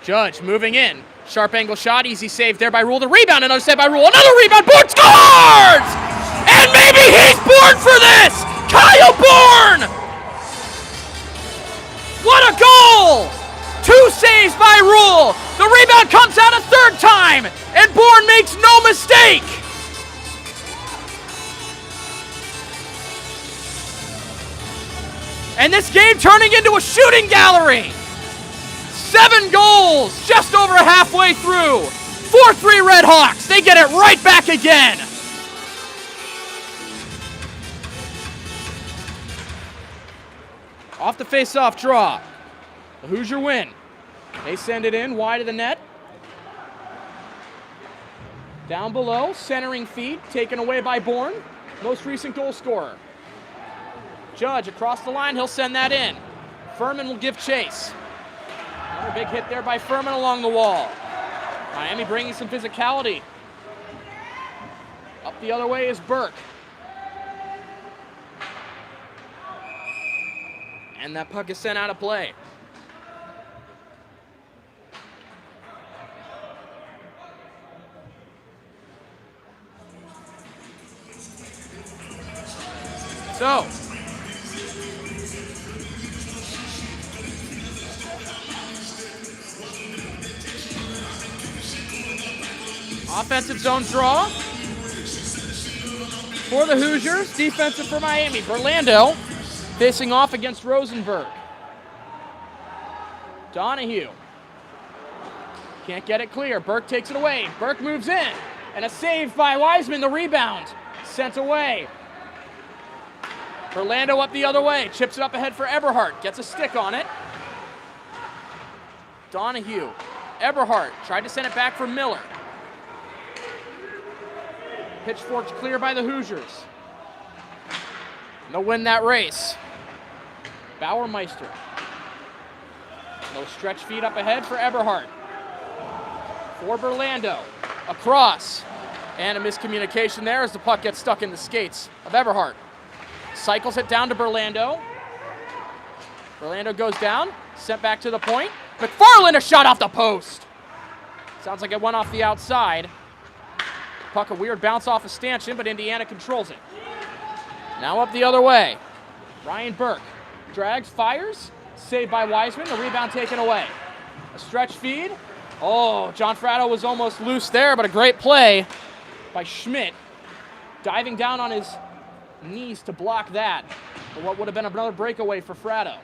Judge moving in. Sharp angle shot. Easy save there by Rule. The rebound. Another save by Rule. Another rebound. Bourne scores! And maybe he's born for this! Kyle Bourne! What a goal! 2 saves by Rule. The rebound comes out a third time. And Bourne makes no mistake. And this game turning into a shooting gallery. 7 goals, just over halfway through. 4-3 Redhawks. They get it right back again. Off the face-off draw. The Hoosier win. They send it in wide of the net. Down below, centering feed, taken away by Bourne. Most recent goal scorer. Judge across the line, he'll send that in. Furman will give chase. Another big hit there by Furman along the wall. Miami bringing some physicality. Up the other way is Burke. And that puck is sent out of play. So, offensive zone draw for the Hoosiers, defensive for Miami. Burlando facing off against Rosenberg. Donahue can't get it clear. Burke takes it away. Burke moves in, and a save by Wiseman. The rebound sent away. Burlando up the other way, chips it up ahead for Eberhardt, gets a stick on it. Donahue, Eberhardt tried to send it back for Miller. Pitchforks clear by the Hoosiers. They'll win that race. Bauermeister. No stretch feed up ahead for Eberhardt. For Burlando. Across. And a miscommunication there as the puck gets stuck in the skates of Eberhardt. Cycles it down to Burlando. Burlando goes down. Sent back to the point. McFarland, a shot off the post. Sounds like it went off the outside. Puck a weird bounce off a stanchion, but Indiana controls it. Now up the other way. Ryan Burke drags, fires. Saved by Wiseman. The rebound taken away. A stretch feed. Oh, John Fratto was almost loose there, but a great play by Schmidt. Diving down on his knees to block that. For what would have been another breakaway for Fratto.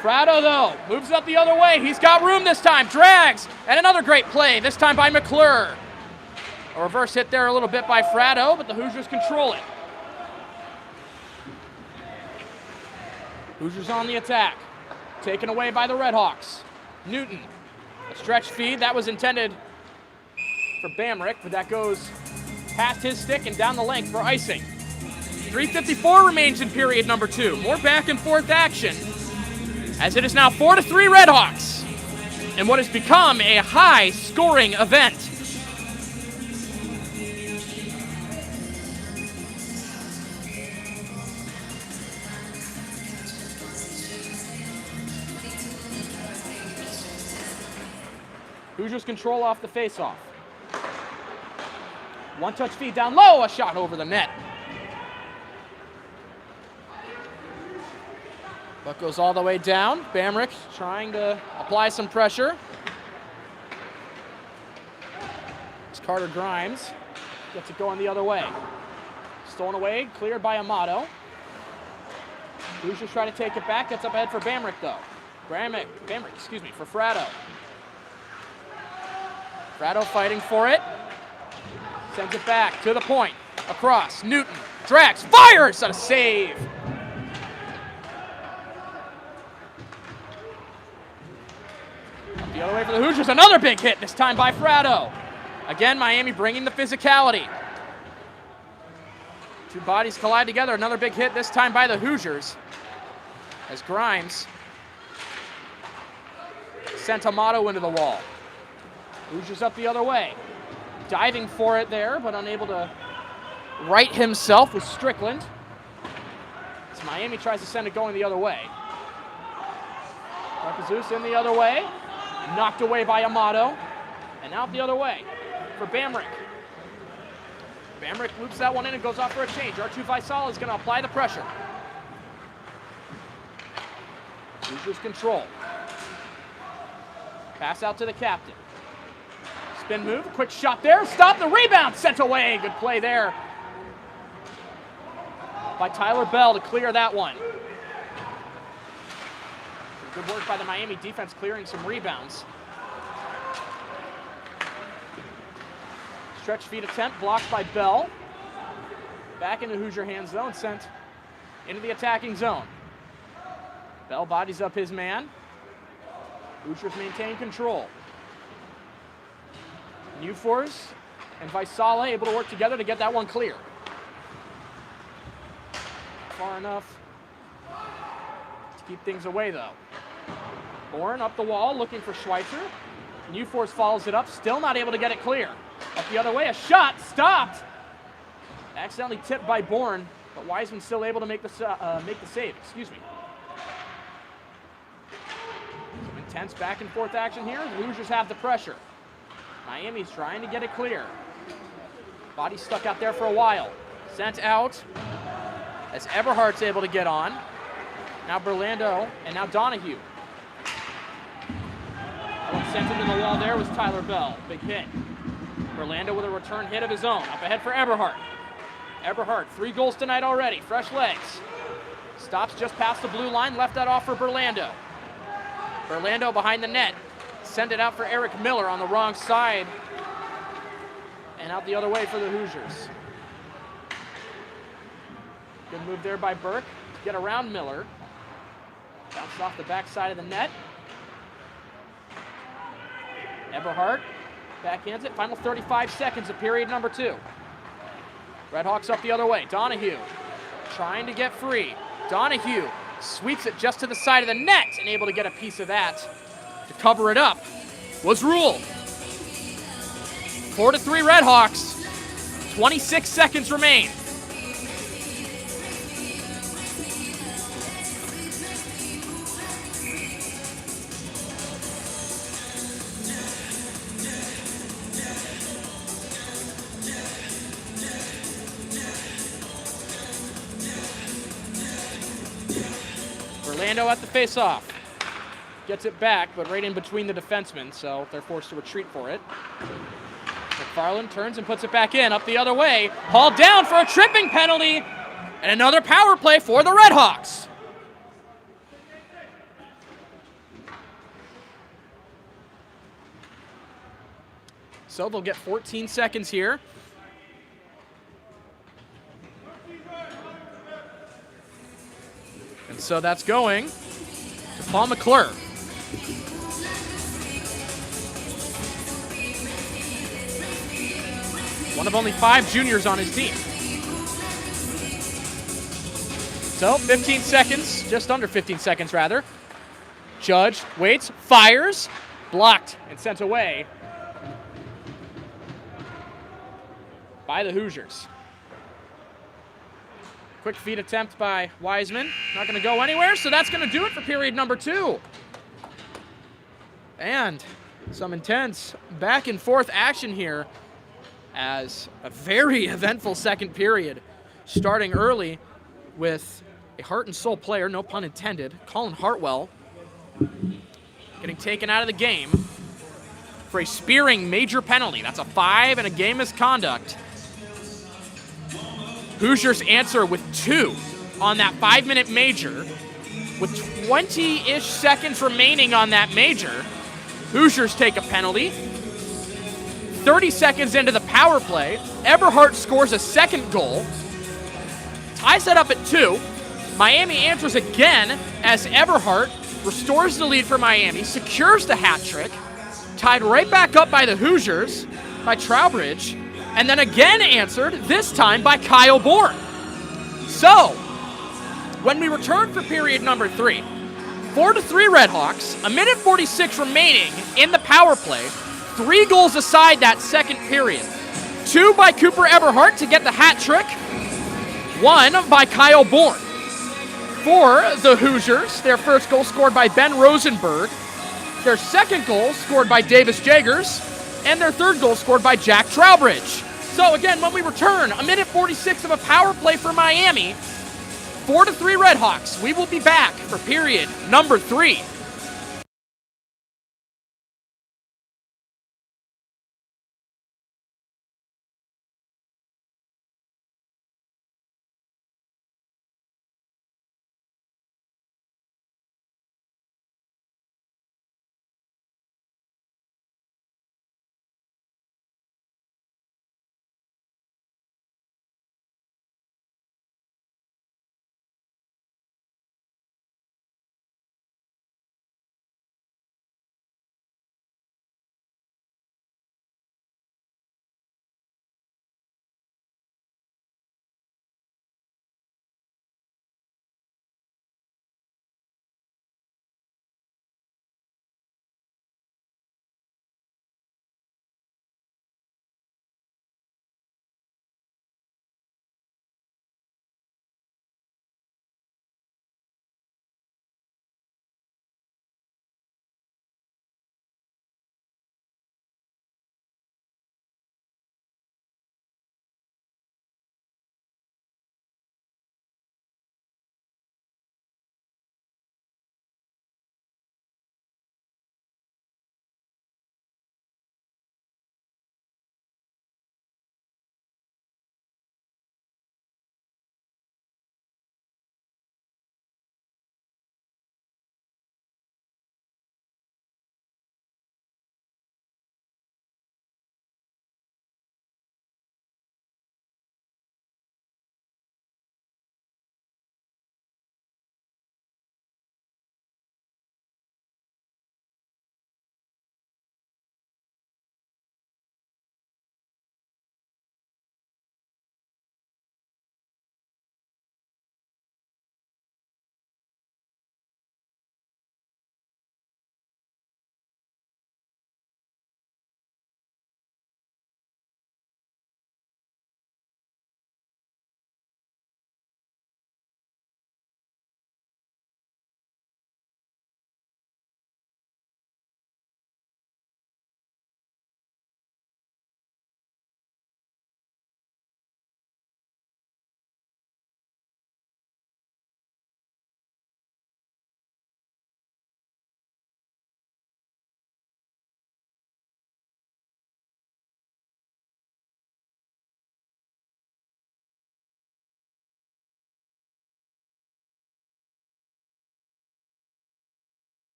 Fratto, though, moves up the other way. He's got room this time. Drags. And another great play, this time by McClure. A reverse hit there a little bit by Fratto, but the Hoosiers control it. Hoosiers on the attack. Taken away by the Redhawks. Newton. A stretch feed. That was intended for Bamrick, but that goes past his stick and down the length for icing. 3:54 remains in period number 2. More back and forth action, as it is now 4-3 Redhawks in what has become a high-scoring event. Hoosiers control off the face-off. One-touch feed down low, a shot over the net. Puck goes all the way down. Bamrick trying to apply some pressure. It's Carter Grimes. Gets it going the other way. Stolen away, cleared by Amato. Hoosiers try to take it back. Gets up ahead for Bamrick, though. Bamrick, for Fratto. Fratto fighting for it. Sends it back to the point. Across. Newton drags, fires, and a save. The other way for the Hoosiers. Another big hit, this time by Fratto. Again, Miami bringing the physicality. Two bodies collide together. Another big hit, this time by the Hoosiers. As Grimes sent Amato into the wall. Hoosiers up the other way. Diving for it there, but unable to right himself with Strickland. As Miami tries to send it going the other way. Zeus in the other way. Knocked away by Amato. And out the other way for Bamrick. Bamrick loops that one in and goes off for a change. Arturo Vaisala is going to apply the pressure. Hoosiers control. Pass out to the captain. Spin move, quick shot there. Stop the rebound, sent away. Good play there by Tyler Bell to clear that one. Good work by the Miami defense clearing some rebounds. Stretch feed attempt blocked by Bell. Back into Hoosier hands though and sent into the attacking zone. Bell bodies up his man. Hoosiers maintain control. Newfors and Vaisala able to work together to get that one clear. Far enough to keep things away though. Bourne up the wall looking for Schweitzer. Newfors follows it up, still not able to get it clear. Up the other way, a shot stopped. Accidentally tipped by Bourne, but Wiseman still able to make the save. Excuse me. Some intense back and forth action here. The Hoosiers have the pressure. Miami's trying to get it clear. Body stuck out there for a while. Sent out as Eberhardt's able to get on. Now Berlando and now Donahue. What sent him to the wall there was Tyler Bell. Big hit. Berlando with a return hit of his own. Up ahead for Eberhardt. Eberhardt, 3 goals tonight already. Fresh legs. Stops just past the blue line. Left that off for Berlando. Berlando behind the net. Send it out for Eric Miller on the wrong side. And out the other way for the Hoosiers. Good move there by Burke to get around Miller. Bounced off the backside of the net. Eberhardt backhands it. Final 35 seconds of period number 2. Redhawks up the other way. Donahue trying to get free. Donahue sweeps it just to the side of the net and able to get a piece of that to cover it up. Was ruled. 4-3 Redhawks. 26 seconds remain. Orlando at the face-off. Gets it back, but right in between the defensemen, so they're forced to retreat for it. McFarland turns and puts it back in, up the other way. Hauled down for a tripping penalty, and another power play for the Redhawks. So they'll get 14 seconds here. And so that's going to Paul McClure. One of only 5 juniors on his team. So 15 seconds, just under 15 seconds rather. Judge waits, fires, blocked and sent away by the Hoosiers. Quick feed attempt by Wiseman. Not going to go anywhere, so that's going to do it for period number 2. And some intense back and forth action here as a very eventful second period, starting early with a heart and soul player, no pun intended, Colin Hartwell, getting taken out of the game for a spearing major penalty. That's a 5 and a game misconduct. Hoosiers answer with 2 on that 5-minute major. With 20-ish seconds remaining on that major, Hoosiers take a penalty. 30 seconds into the power play, Eberhardt scores a second goal. Ties that up at 2. Miami answers again as Eberhardt restores the lead for Miami, secures the hat trick, tied right back up by the Hoosiers, by Trowbridge, and then again answered, this time by Kyle Bourne. So, when we return for period number 3, 4-3 Redhawks, a minute 46 remaining in the power play, 3 goals aside that second period. 2 by Cooper Eberhardt to get the hat trick, 1 by Kyle Bourne. For the Hoosiers, their first goal scored by Ben Rosenberg, their second goal scored by Davis Jagers, and their third goal scored by Jack Trowbridge. So again, when we return, a minute 46 of a power play for Miami, 4-3 Redhawks. We will be back for period number 3.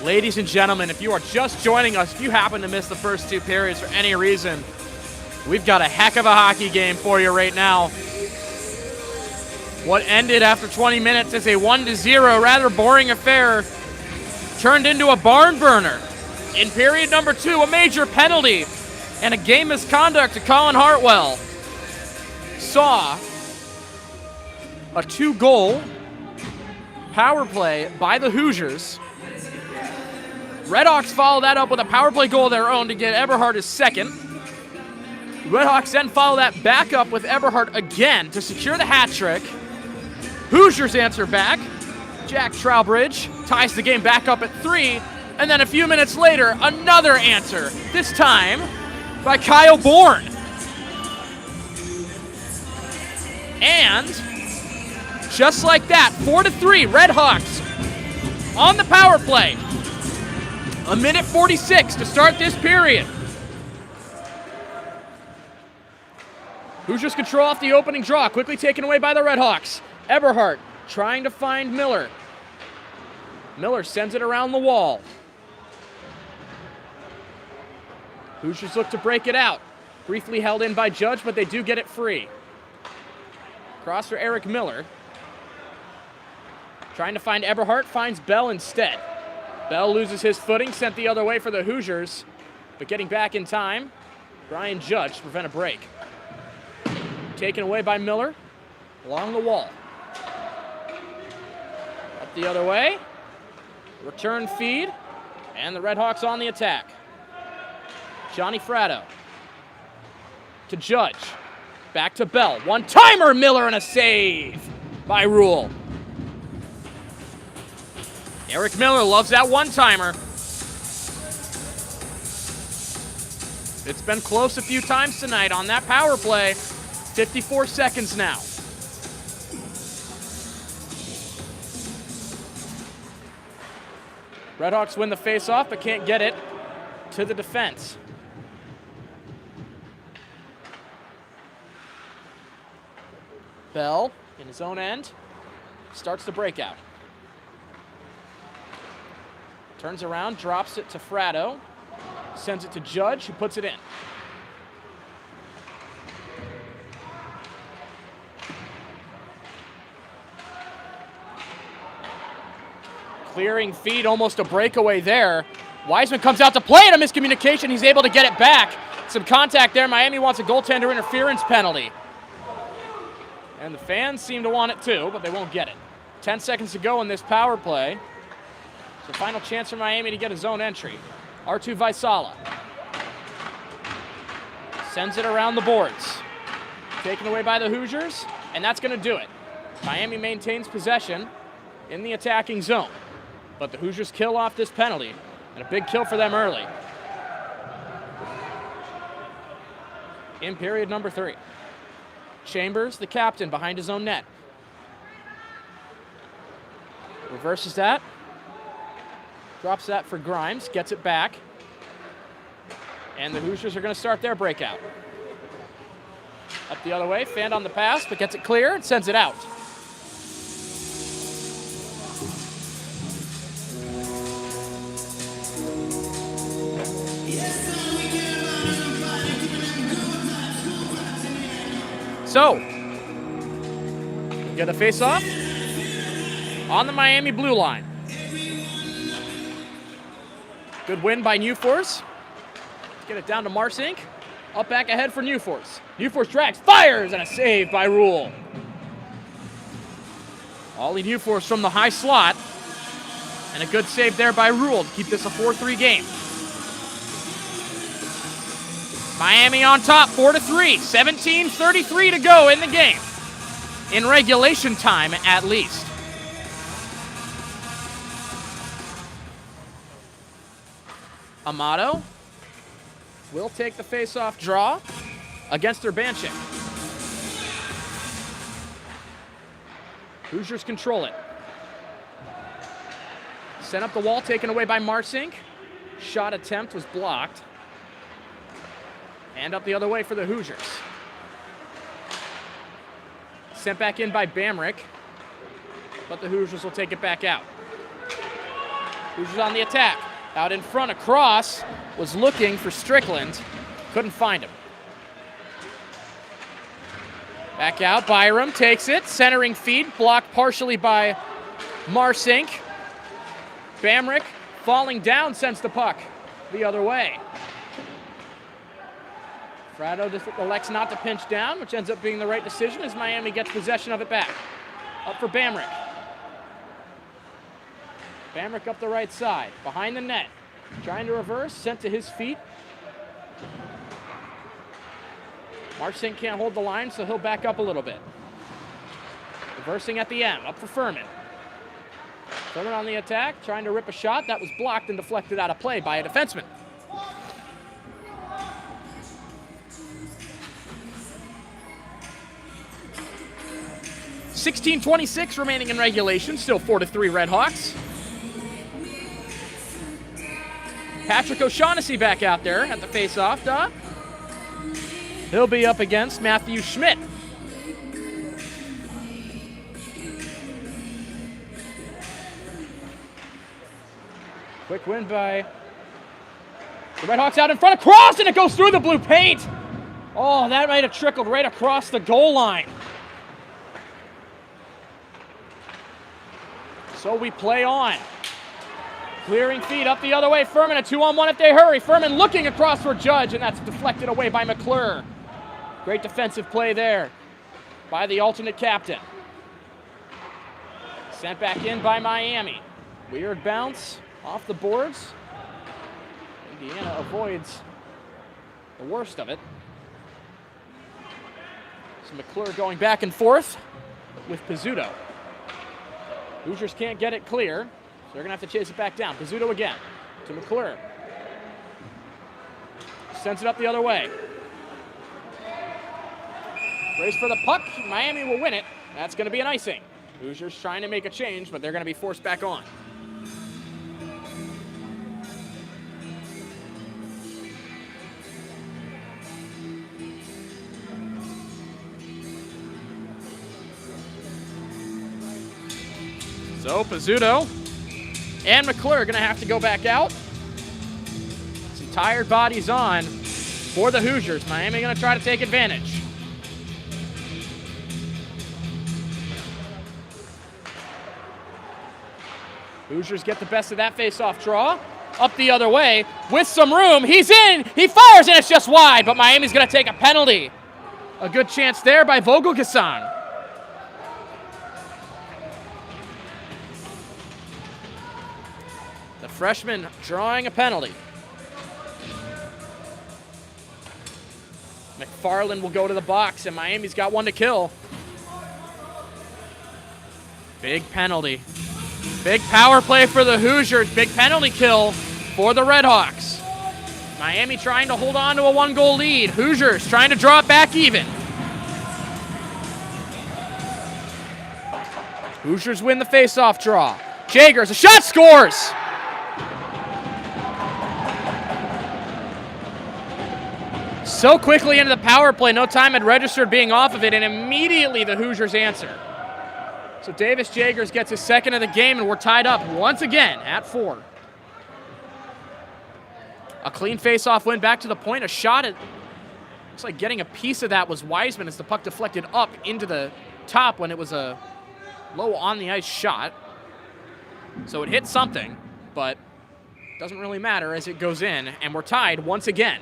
Ladies and gentlemen, if you are just joining us, if you happen to miss the first 2 periods for any reason, we've got a heck of a hockey game for you right now. What ended after 20 minutes as a 1-0, rather boring affair, turned into a barn burner. In period number 2, a major penalty and a game misconduct to Colin Hartwell saw a 2-goal power play by the Hoosiers. Redhawks follow that up with a power play goal of their own to get Eberhard his second. Redhawks then follow that back up with Eberhard again to secure the hat trick. Hoosiers answer back. Jack Trowbridge ties the game back up at 3. And then a few minutes later, another answer, this time by Kyle Bourne. And just like that, 4-3, Redhawks on the power play. A minute 46 to start this period. Hoosiers control off the opening draw, quickly taken away by the Redhawks. Eberhard trying to find Miller. Miller sends it around the wall. Hoosiers look to break it out. Briefly held in by Judge, but they do get it free. Cross for Eric Miller. Trying to find Eberhard, finds Bell instead. Bell loses his footing, sent the other way for the Hoosiers, but getting back in time, Brian Judge to prevent a break. Taken away by Miller, along the wall. Up the other way, return feed, and the Redhawks on the attack. Johnny Fratto to Judge, back to Bell. One-timer, Miller, and a save by Rule. Eric Miller loves that one-timer. It's been close a few times tonight on that power play. 54 seconds now. Redhawks win the face-off, but can't get it to the defense. Bell, in his own end, starts the breakout. Turns around, drops it to Fratto, sends it to Judge, who puts it in. Clearing feed, almost a breakaway there. Wiseman comes out to play it, a miscommunication. He's able to get it back. Some contact there. Miami wants a goaltender interference penalty. And the fans seem to want it too, but they won't get it. 10 seconds to go in this power play. So final chance for Miami to get a zone entry. Artu Vaisala sends it around the boards. Taken away by the Hoosiers, and that's going to do it. Miami maintains possession in the attacking zone, but the Hoosiers kill off this penalty, and a big kill for them early. In period number 3. Chambers, the captain, behind his own net. Reverses that. Drops that for Grimes, gets it back. And the Hoosiers are going to start their breakout. Up the other way, Fand on the pass, but gets it clear and sends it out. So, we get a face-off on the Miami blue line. Good win by Newforce. Let's get it down to Marsink. Up back ahead for Newforce. Newforce drags, fires, and a save by Rule. Ollie Newforce from the high slot. And a good save there by Rule to keep this a 4-3 game. Miami on top, 4-3. 17:33 to go in the game. In regulation time, at least. Amato will take the face-off draw against Urbanchik. Hoosiers control it. Sent up the wall, taken away by Marsink. Shot attempt was blocked. And up the other way for the Hoosiers. Sent back in by Bamrick, but the Hoosiers will take it back out. Hoosiers on the attack. Out in front, across, was looking for Strickland. Couldn't find him. Back out, Byram takes it. Centering feed, blocked partially by Marsink. Bamrick falling down sends the puck the other way. Fratto elects not to pinch down, which ends up being the right decision as Miami gets possession of it back. Up for Bamrick. Bamrick up the right side, behind the net. Trying to reverse, sent to his feet. Marsink can't hold the line, so he'll back up a little bit. Reversing at the M, up for Furman. Furman on the attack, trying to rip a shot. That was blocked and deflected out of play by a defenseman. .26 remaining in regulation, still 4-3 Redhawks. Patrick O'Shaughnessy back out there at the face-off dot. He'll be up against Matthew Schmidt. Quick win by the Redhawks out in front, across, and it goes through the blue paint. Oh, that might have trickled right across the goal line. So we play on. Clearing feed up the other way. Furman, a 2-on-1 if they hurry. Furman looking across for Judge, and that's deflected away by McClure. Great defensive play there by the alternate captain. Sent back in by Miami. Weird bounce off the boards. Indiana avoids the worst of it. So McClure going back and forth with Pizzuto. Hoosiers can't get it clear, so they're going to have to chase it back down. Pizzuto again to McClure. Sends it up the other way. Race for the puck. Miami will win it. That's going to be an icing. Hoosiers trying to make a change, but they're going to be forced back on. So Pizzuto and McClure are going to have to go back out. Some tired bodies on for the Hoosiers. Miami going to try to take advantage. Hoosiers get the best of that face-off draw. Up the other way with some room. He's in. He fires, and it's just wide, but Miami's going to take a penalty. A good chance there by Vogelgesang. The freshman drawing a penalty. McFarland will go to the box, and Miami's got one to kill. Big penalty. Big power play for the Hoosiers. Big penalty kill for the Redhawks. Miami trying to hold on to a one-goal lead. Hoosiers trying to draw it back even. Hoosiers win the face-off draw. Jagers, a shot, scores! So quickly into the power play, no time had registered being off of it, and immediately the Hoosiers answer. So Davis Jagers gets his second of the game, and we're tied up once again at 4. A clean face-off win back to the point. A shot at, looks like getting a piece of that was Wiseman as the puck deflected up into the top when it was a low on-the-ice shot. So it hit something, but doesn't really matter as it goes in, and we're tied once again.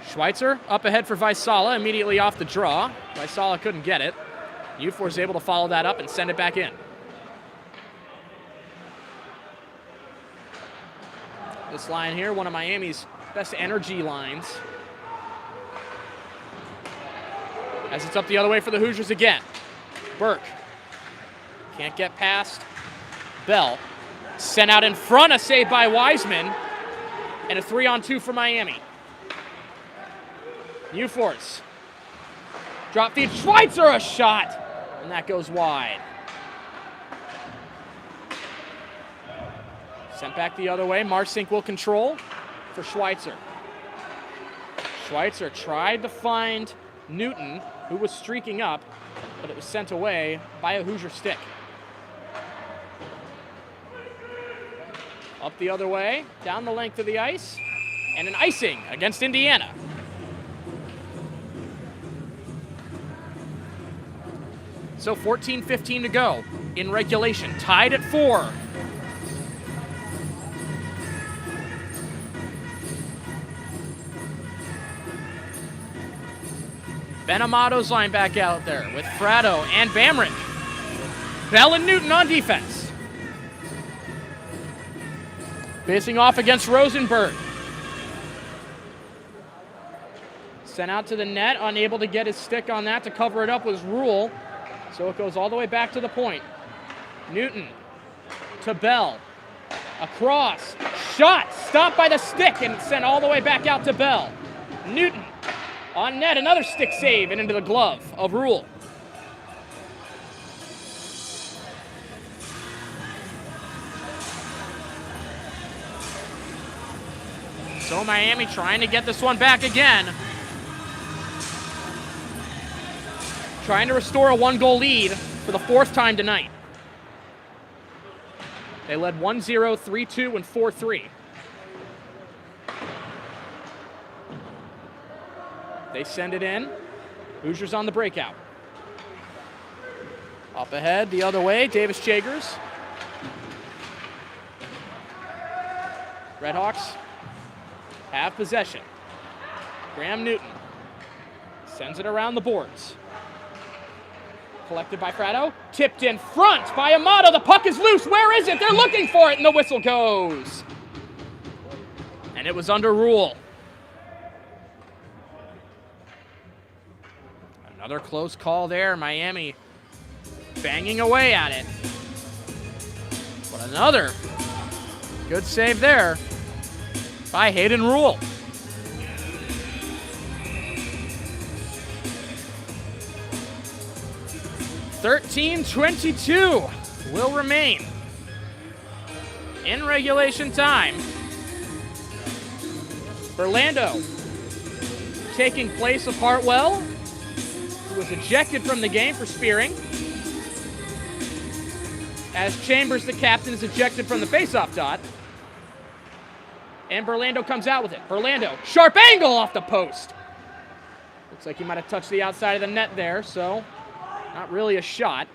Schweitzer up ahead for Vaisala, immediately off the draw. Vaisala couldn't get it. Ufor is able to follow that up and send it back in. This line here, one of Miami's best energy lines. As it's up the other way for the Hoosiers again. Burke can't get past Bell. Sent out in front, a save by Wiseman. And a 3-on-2 for Miami. Newforce. Drop feed. Schweitzer, a shot. And that goes wide. Sent back the other way. Marsink will control for Schweitzer. Schweitzer tried to find Newton, who was streaking up, but it was sent away by a Hoosier stick. Up the other way, down the length of the ice, and an icing against Indiana. So 14-15 to go in regulation, tied at 4. Ben Amato's line back out there with Fratto and Bamrick. Bell and Newton on defense. Facing off against Rosenberg. Sent out to the net, unable to get his stick on that to cover it up was Rule. So it goes all the way back to the point. Newton to Bell. Across. Shot. Stopped by the stick and sent all the way back out to Bell. Newton on net. Another stick save and into the glove of Rule. So Miami trying to get this one back again. Trying to restore a 1-goal lead for the 4th time tonight. They led 1-0, 3-2, and 4-3. They send it in. Hoosiers on the breakout. Up ahead, the other way, Davis Jagers. Redhawks have possession. Graham Newton sends it around the boards. Collected by Fratto. Tipped in front by Amato. The puck is loose. Where is it? They're looking for it, and the whistle goes. And it was under Rule. Another close call there. Miami banging away at it. But another good save there by Hayden Rule. 13-22 will remain in regulation time. Orlando taking place of Hartwell, who was ejected from the game for spearing, as Chambers, the captain, is ejected from the faceoff dot. And Burlando comes out with it. Burlando, sharp angle off the post. Looks like he might have touched the outside of the net there, so not really a shot.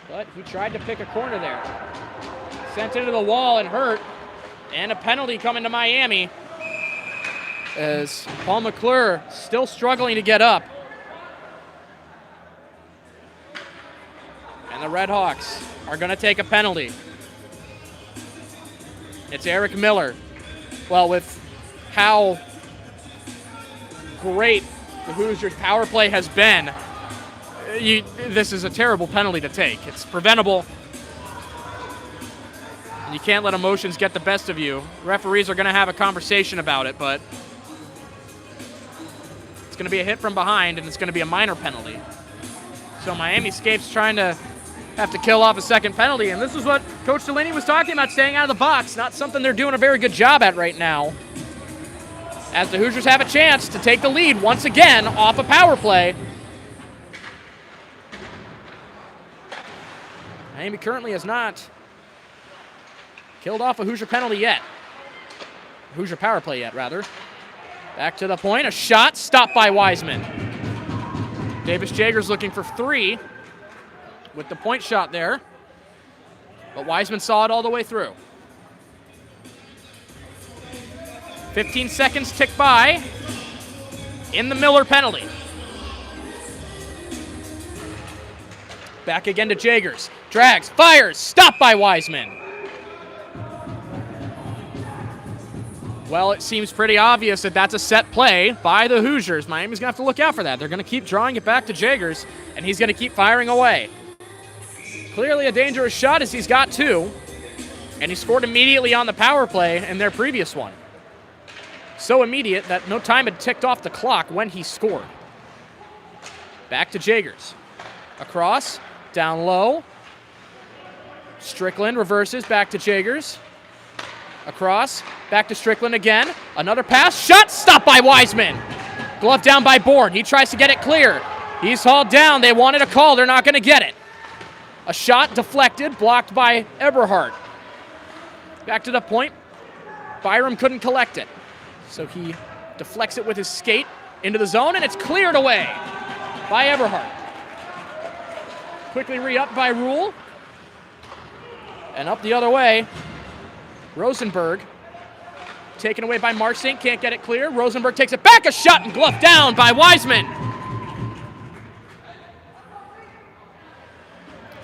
But he tried to pick a corner there. Sent into the wall and hurt. And a penalty coming to Miami, as Paul McClure still struggling to get up. And the Redhawks are going to take a penalty. It's Eric Miller. Well, with how great the Hoosiers' power play has been, this is a terrible penalty to take. It's preventable. You can't let emotions get the best of you. Referees are going to have a conversation about it, but it's going to be a hit from behind, and it's going to be a minor penalty. So Miami Scape's trying to have to kill off a second penalty, and this is what Coach Delaney was talking about, staying out of the box. Not something they're doing a very good job at right now, as the Hoosiers have a chance to take the lead once again off a power play. Miami currently has not killed off a Hoosier penalty yet. Hoosier power play yet, rather. Back to the point, a shot, stopped by Wiseman. Davis Jagers looking for 3 with the point shot there, but Wiseman saw it all the way through. 15 seconds tick by in the Miller penalty. Back again to Jagers. Drags, fires, stopped by Wiseman. Well, it seems pretty obvious that that's a set play by the Hoosiers. Miami's going to have to look out for that. They're going to keep drawing it back to Jagers, and he's going to keep firing away. Clearly a dangerous shot, as he's got 2, and he scored immediately on the power play in their previous one. So immediate that no time had ticked off the clock when he scored. Back to Jagers. Across, down low. Strickland reverses, back to Jagers. Across, back to Strickland again. Another pass, shot, stopped by Wiseman. Glove down by Bourne. He tries to get it clear. He's hauled down. They wanted a call. They're not going to get it. A shot deflected, blocked by Eberhardt. Back to the point. Byram couldn't collect it. So he deflects it with his skate into the zone, and it's cleared away by Eberhardt. Quickly re-up by Rule. And up the other way, Rosenberg. Taken away by Marsink, can't get it clear. Rosenberg takes it back, a shot and glove down by Wiseman.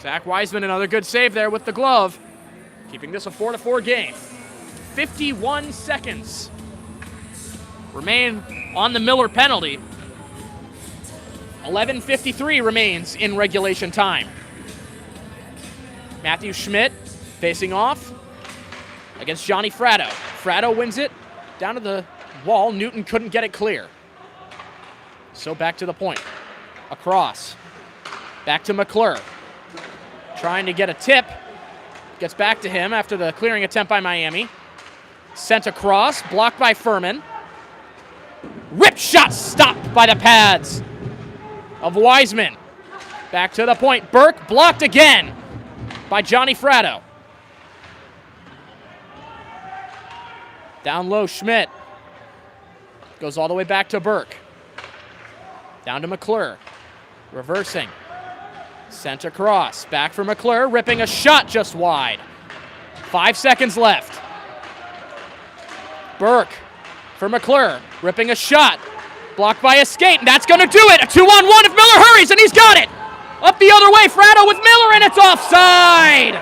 Zach Wiseman, another good save there with the glove, keeping this a 4-4 game. 51 seconds remain on the Miller penalty. 11:53 remains in regulation time. Matthew Schmidt facing off against Johnny Fratto. Fratto wins it down to the wall. Newton couldn't get it clear. So back to the point. Across. Back to McClure. Trying to get a tip. Gets back to him after the clearing attempt by Miami. Sent across. Blocked by Furman. Rip shot stopped by the pads of Wiseman. Back to the point. Burke blocked again by Johnny Fratto. Down low, Schmidt. Goes all the way back to Burke. Down to McClure. Reversing. Sent across. Back for McClure. Ripping a shot just wide. 5 seconds left. Burke for McClure. Ripping a shot. Blocked by a skate, and that's going to do it. A 2-on-1 if Miller hurries, and he's got it. Up the other way, Fratto with Miller, and it's offside.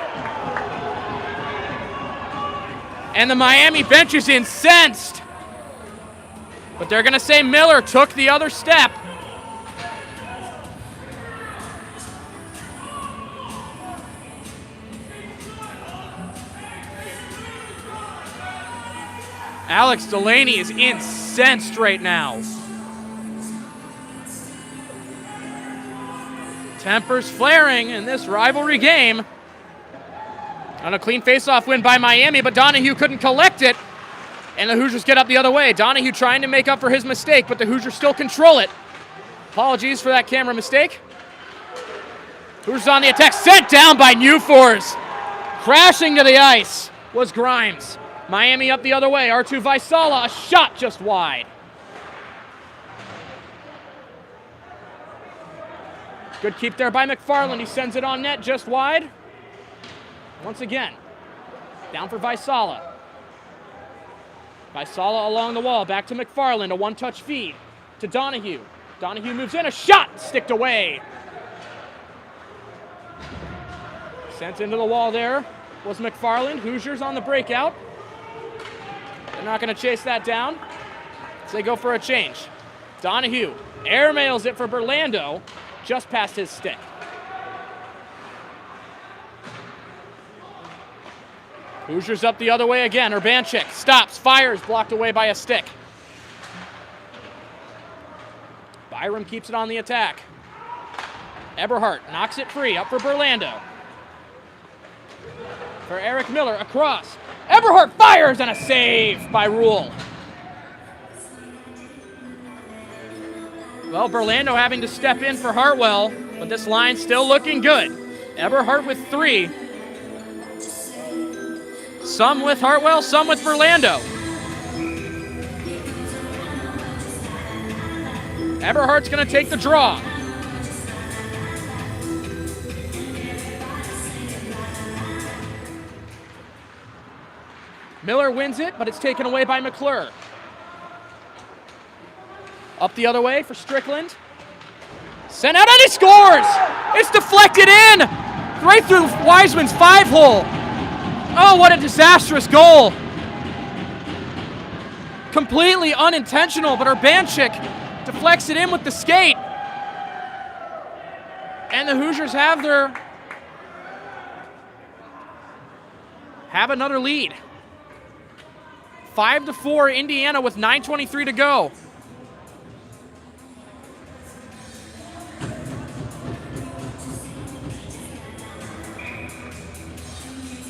And the Miami bench is incensed. But they're going to say Miller took the other step. Alex Delaney is incensed right now. Tempers flaring in this rivalry game. On a clean faceoff win by Miami, but Donahue couldn't collect it. And the Hoosiers get up the other way. Donahue trying to make up for his mistake, but the Hoosiers still control it. Apologies for that camera mistake. Hoosiers on the attack, sent down by Newfors. Crashing to the ice was Grimes. Miami up the other way. Artu Vaisala, a shot just wide. Good keep there by McFarland. He sends it on net just wide. Once again, down for Vaisala. Vaisala along the wall, back to McFarland, a one-touch feed to Donahue. Donahue moves in, a shot, sticked away. Sent into the wall there was McFarland. Hoosiers on the breakout. They're not going to chase that down, so they go for a change. Donahue airmails it for Burlando, just past his stick. Hoosiers up the other way again. Urbanchik stops, fires, blocked away by a stick. Byram keeps it on the attack. Eberhardt knocks it free, up for Burlando. For Eric Miller, across. Eberhardt fires, and a save by Rule. Well, Burlando having to step in for Hartwell, but this line's still looking good. Eberhardt with 3. Some with Hartwell, some with Burlando. Eberhardt's going to take the draw. Miller wins it, but it's taken away by McClure. Up the other way for Strickland. Sent out, and he scores! It's deflected in! Right through Wiseman's 5-hole. Oh, what a disastrous goal. Completely unintentional, but Urbanchik deflects it in with the skate. And the Hoosiers have another lead. 5-4 Indiana with 9:23 to go.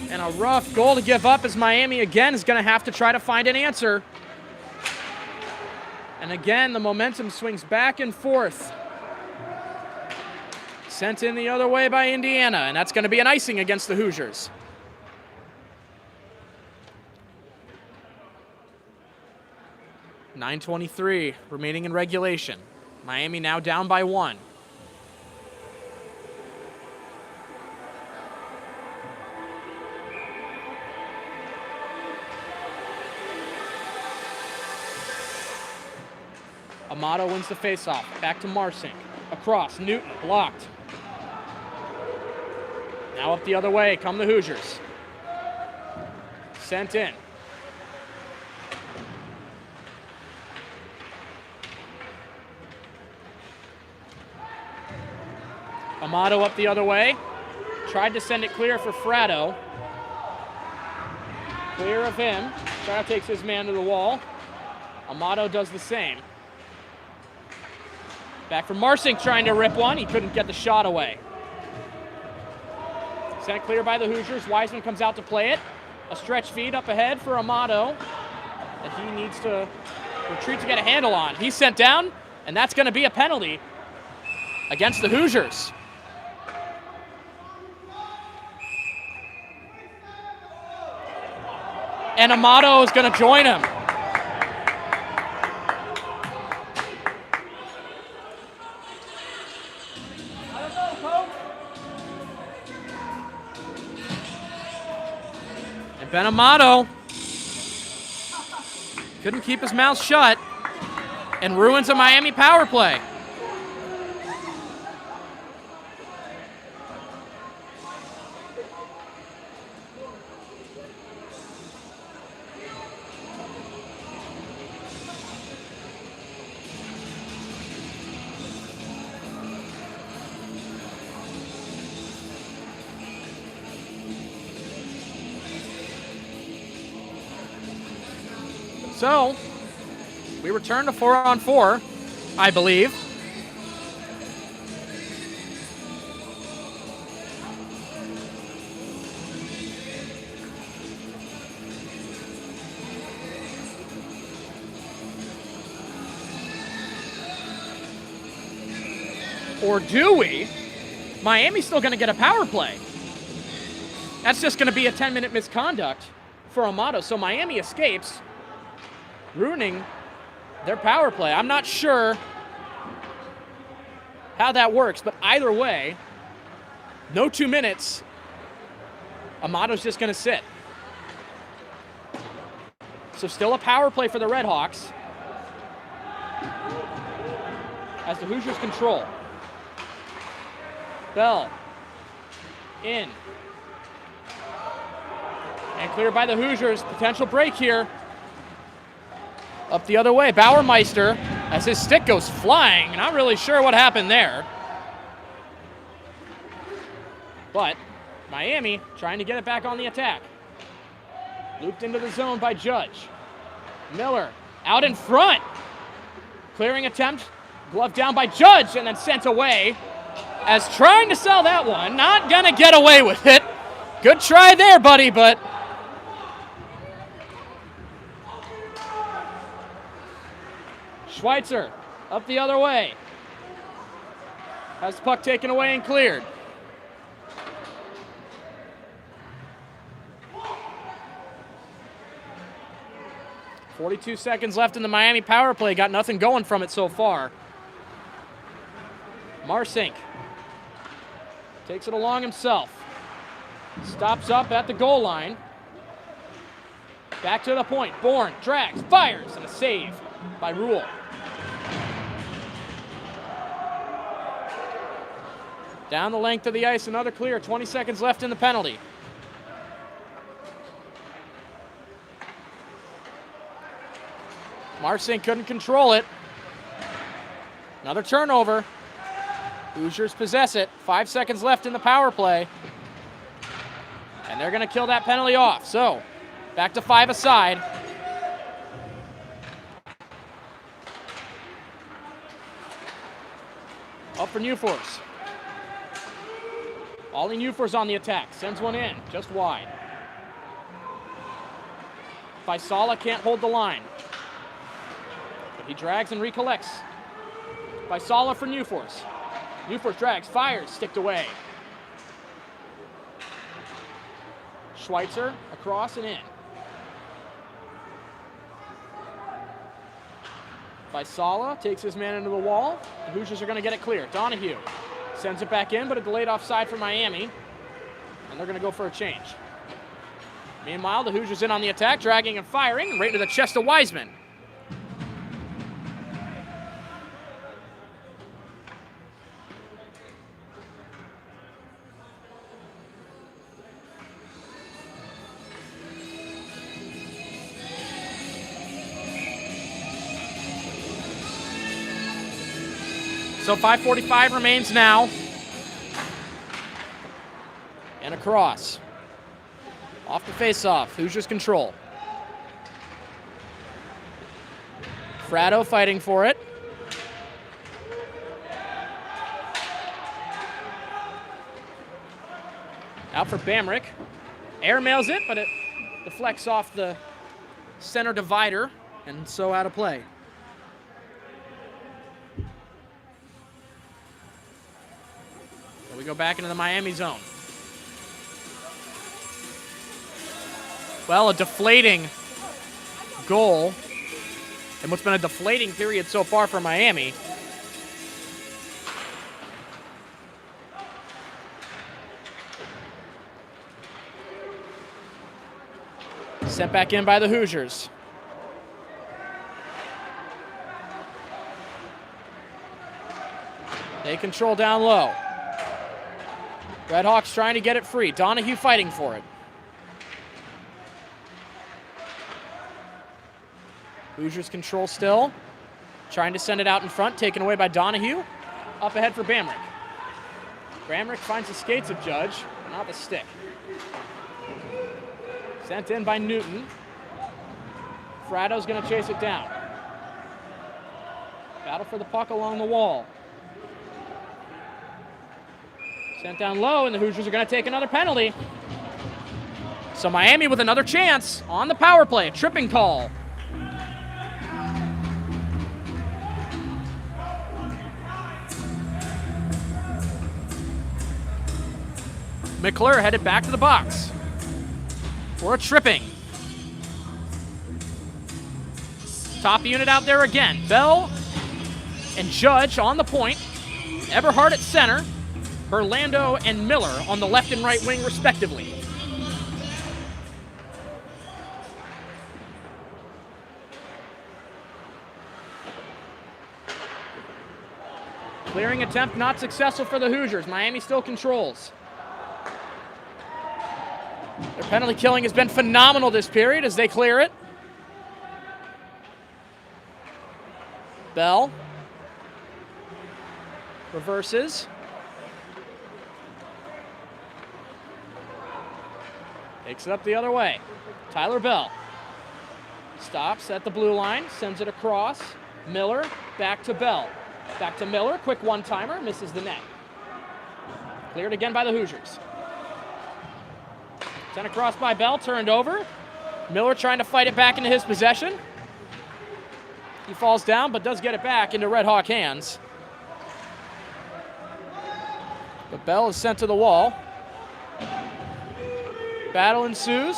And a rough goal to give up as Miami again is going to have to try to find an answer. And again, the momentum swings back and forth. Sent in the other way by Indiana, and that's going to be an icing against the Hoosiers. 9:23 remaining in regulation. Miami now down by 1. Amato wins the faceoff. Back to Marsink. Across. Newton blocked. Now up the other way come the Hoosiers. Sent in. Amato up the other way. Tried to send it clear for Fratto. Clear of him. Fratto takes his man to the wall. Amato does the same. Back for Marsink trying to rip one. He couldn't get the shot away. Sent clear by the Hoosiers. Wiseman comes out to play it. A stretch feed up ahead for Amato that he needs to retreat to get a handle on. He's sent down, and that's going to be a penalty against the Hoosiers. And Amato is going to join him. And Ben Amato couldn't keep his mouth shut and ruins a Miami power play. So, we return to 4-on-4, I believe. Or do we? Miami's still going to get a power play. That's just going to be a 10-minute misconduct for Amato. So Miami escapes, ruining their power play. I'm not sure how that works, but either way, no 2 minutes. Amato's just going to sit. So still a power play for the Redhawks as the Hoosiers control. Bell in. And cleared by the Hoosiers. Potential break here. Up the other way, Bauermeister, as his stick goes flying. Not really sure what happened there. But Miami trying to get it back on the attack. Looped into the zone by Judge. Miller out in front. Clearing attempt, glove down by Judge and then sent away. As trying to sell that one, not gonna get away with it. Good try there, buddy, but Schweitzer up the other way. Has the puck taken away and cleared. .42 seconds left in the Miami power play. Got nothing going from it so far. Marsink takes it along himself. Stops up at the goal line. Back to the point. Bourne drags, fires, and a save by Rule. Down the length of the ice, another clear. 20 seconds left in the penalty. Marsink couldn't control it. Another turnover. Hoosiers possess it. 5 seconds left in the power play. And they're going to kill that penalty off. So, back to 5 aside. Up for Newforce. Ollie Newforce on the attack. Sends one in, just wide. Faisala can't hold the line. But he drags and recollects. Faisala for Newforce. Newforce drags, fires, sticked away. Schweitzer across and in. Faisala takes his man into the wall. The Hoosiers are going to get it clear. Donahue sends it back in, but a delayed offside for Miami. And they're going to go for a change. Meanwhile, the Hoosiers in on the attack, dragging and firing, right into the chest of Wiseman. So 5:45 remains now. And a cross. Off the face-off. Hoosiers control. Fratto fighting for it. Out for Bamrick. Airmails it, but it deflects off the center divider, and so out of play. So we go back into the Miami zone. Well, a deflating goal in what's been a deflating period so far for Miami. Sent back in by the Hoosiers. They control down low. Redhawks trying to get it free. Donahue fighting for it. Hoosiers control still. Trying to send it out in front, taken away by Donahue. Up ahead for Bamrick. Bamrick finds the skates of Judge, but not the stick. Sent in by Newton. Fratto's going to chase it down. Battle for the puck along the wall. Sent down low, and the Hoosiers are going to take another penalty. So Miami with another chance on the power play. Tripping call. McClure headed back to the box for a tripping. Top unit out there again. Bell and Judge on the point. Eberhardt at center. Berlando and Miller on the left and right wing, respectively. Clearing attempt not successful for the Hoosiers. Miami still controls. Their penalty killing has been phenomenal this period as they clear it. Bell reverses. Takes it up the other way. Tyler Bell stops at the blue line, sends it across. Miller back to Bell. Back to Miller, quick one-timer, misses the net. Cleared again by the Hoosiers. Sent across by Bell, turned over. Miller trying to fight it back into his possession. He falls down, but does get it back into Red Hawk hands. But Bell is sent to the wall. Battle ensues.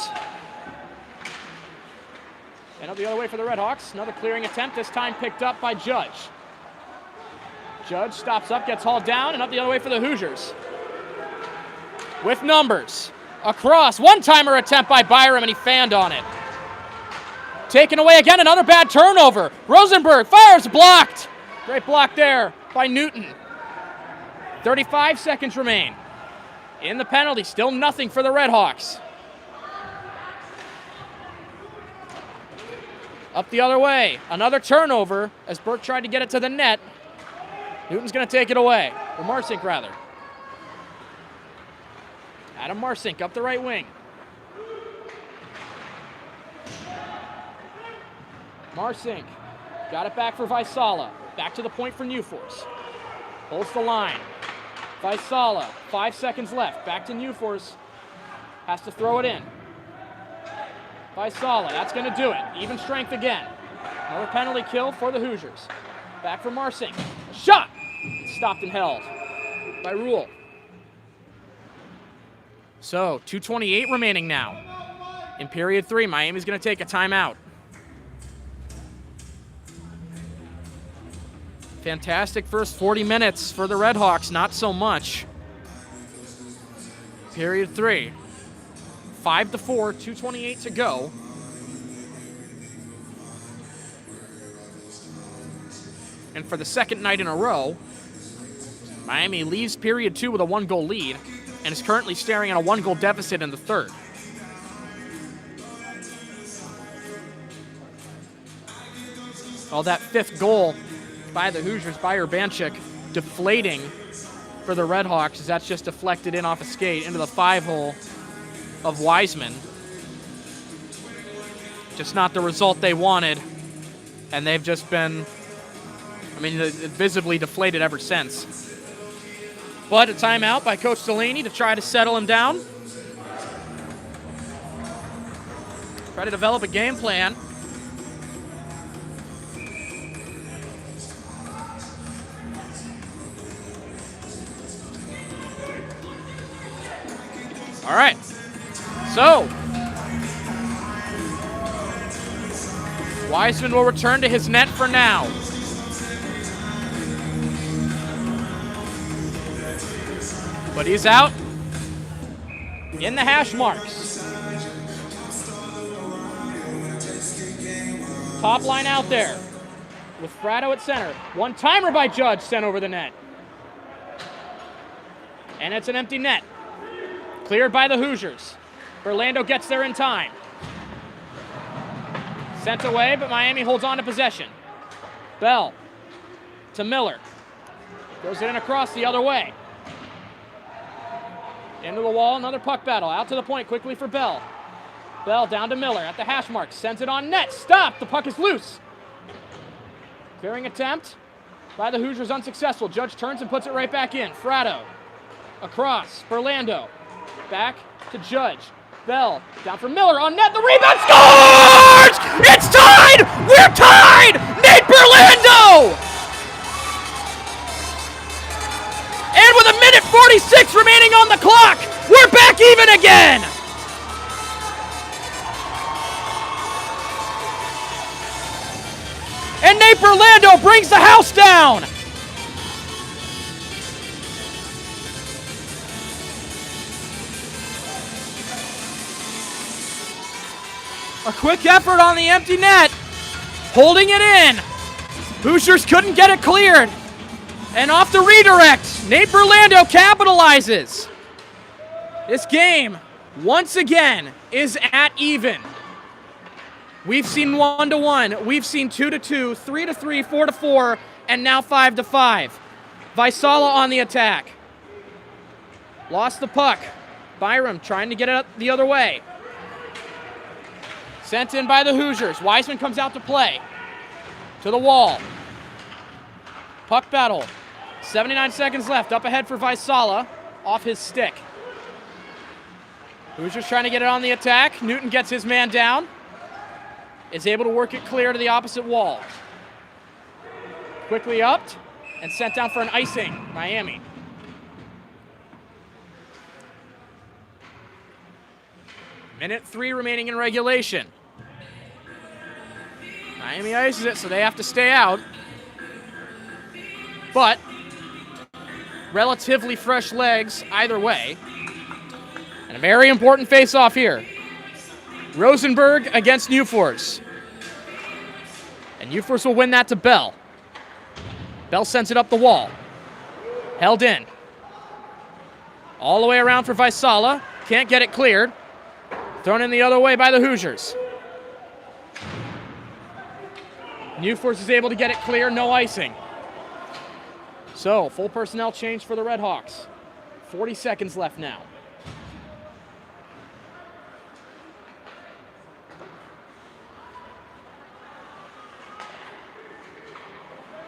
And up the other way for the Red Hawks. Another clearing attempt, this time picked up by Judge. Judge stops up, gets hauled down, and up the other way for the Hoosiers. With numbers. Across, one-timer attempt by Byram, and he fanned on it. Taken away again, another bad turnover. Rosenberg fires, blocked. Great block there by Newton. 35 seconds remain. In the penalty, still nothing for the Red Hawks. Up the other way, another turnover as Burke tried to get it to the net. Newton's going to take it away, or Marsink rather. Adam Marsink up the right wing. Marsink got it back for Faisala. Back to the point for Newforce. Holds the line. Faisala, 5 seconds left. Back to Newforce. Has to throw it in. Faisala, that's going to do it. Even strength again. Another penalty kill for the Hoosiers. Back for Marsink. A shot! Stopped and held by Rule. So, 2:28 remaining now. In period 3, Miami's going to take a timeout. Fantastic first 40 minutes for the Redhawks, not so much. Period 3. 5-4, 2:28 to go. And for the second night in a row, Miami leaves period 2 with a 1-goal lead and is currently staring at a 1-goal deficit in the third. Well, that 5th goal by the Hoosiers, by Urbanchik, deflating for the Redhawks as that's just deflected in off a skate into the 5-hole of Wiseman. Just not the result they wanted, and they've just been, visibly deflated ever since. But a timeout by Coach Delaney to try to settle him down. Try to develop a game plan. All right, so Wiseman will return to his net for now. But he's out in the hash marks. Top line out there with Fratto at center. One-timer by Judge sent over the net. And it's an empty net. Cleared by the Hoosiers. Orlando gets there in time. Sent away, but Miami holds on to possession. Bell to Miller. Goes it in across the other way. Into the wall, another puck battle. Out to the point quickly for Bell. Bell down to Miller at the hash mark. Sends it on net. Stop! The puck is loose. Clearing attempt by the Hoosiers unsuccessful. Judge turns and puts it right back in. Fratto across. Orlando. Back to Judge. Bell down for Miller on net. The rebound scores! It's tied! We're tied! Nate Berlando! And with 1:46 remaining on the clock, we're back even again! And Nate Berlando brings the house down! A quick effort on the empty net, holding it in. Hoosiers couldn't get it cleared. And off the redirect, Nate Berlando capitalizes. This game, once again, is at even. We've seen 1-1, we've seen 2-2, 3-3, 4-4, and now 5-5. Vaisala on the attack. Lost the puck. Byram trying to get it the other way. Sent in by the Hoosiers. Wiseman comes out to play. To the wall. Puck battle. 79 seconds left. Up ahead for Vaisala. Off his stick. Hoosiers trying to get it on the attack. Newton gets his man down. Is able to work it clear to the opposite wall. Quickly upped and sent down for an icing. Miami. Minute 3 remaining in regulation. Miami ices it, so they have to stay out. But relatively fresh legs either way. And a very important face-off here. Rosenberg against Newforce. And Newforce will win that to Bell. Bell sends it up the wall. Held in. All the way around for Vaisala. Can't get it cleared. Thrown in the other way by the Hoosiers. Newforce is able to get it clear, no icing. So, full personnel change for the Redhawks. 40 seconds left now.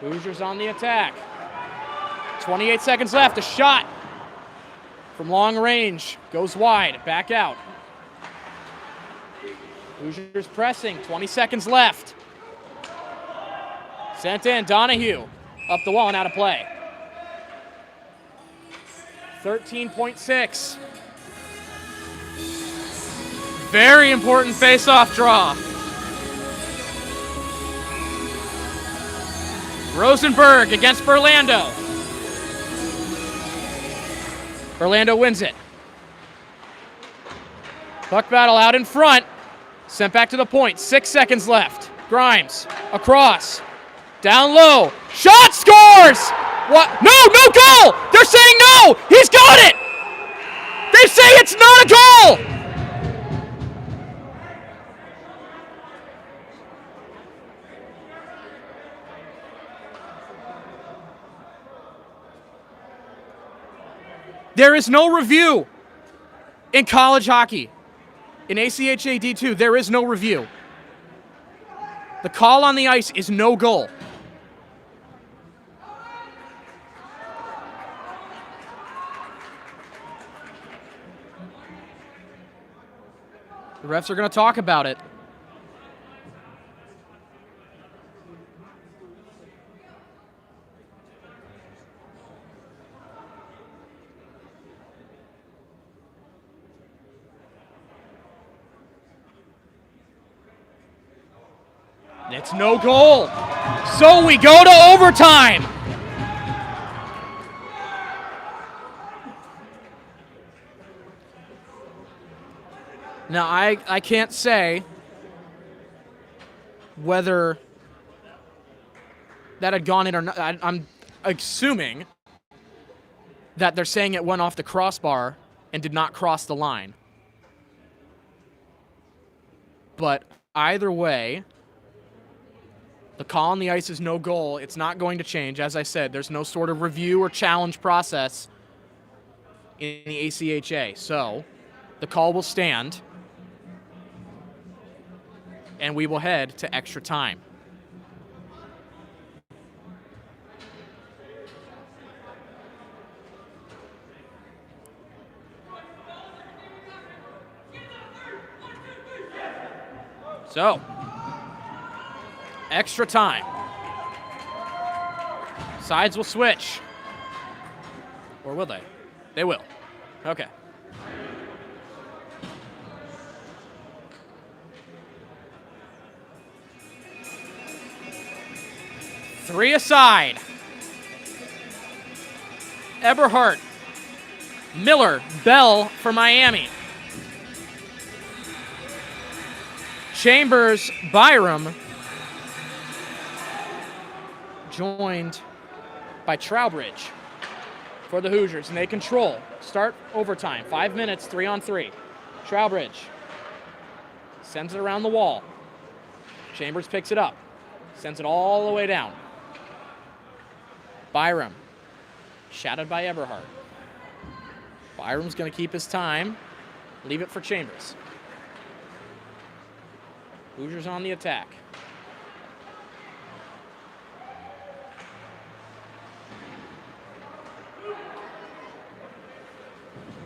Hoosiers on the attack. 28 seconds left, a shot from long range. Goes wide, back out. Hoosiers pressing, 20 seconds left. Sent in, Donahue. Up the wall and out of play. 13.6. Very important face-off draw. Rosenberg against Berlando. Berlando wins it. Puck battle out in front. Sent back to the point. 6 seconds left. Grimes across. Down low. Shot, scores! What? No goal! They're saying no! He's got it! They say it's not a goal! There is no review in college hockey. In ACHA D2, there is no review. The call on the ice is no goal. The refs are going to talk about it. It's no goal. So we go to overtime. Now, I can't say whether that had gone in or not. I'm assuming that they're saying it went off the crossbar and did not cross the line. But either way, the call on the ice is no goal. It's not going to change. As I said, there's no sort of review or challenge process in the ACHA. So the call will stand, and we will head to extra time. So, extra time. Sides will switch. Or will they? They will. Okay. Three aside. Eberhardt, Miller, Bell for Miami. Chambers, Byram, joined by Trowbridge for the Hoosiers, and they control. Start overtime, 5 minutes, 3-on-3. Trowbridge sends it around the wall. Chambers picks it up, sends it all the way down. Byram, shadowed by Eberhardt. Byram's going to keep his time, leave it for Chambers. Hoosiers on the attack.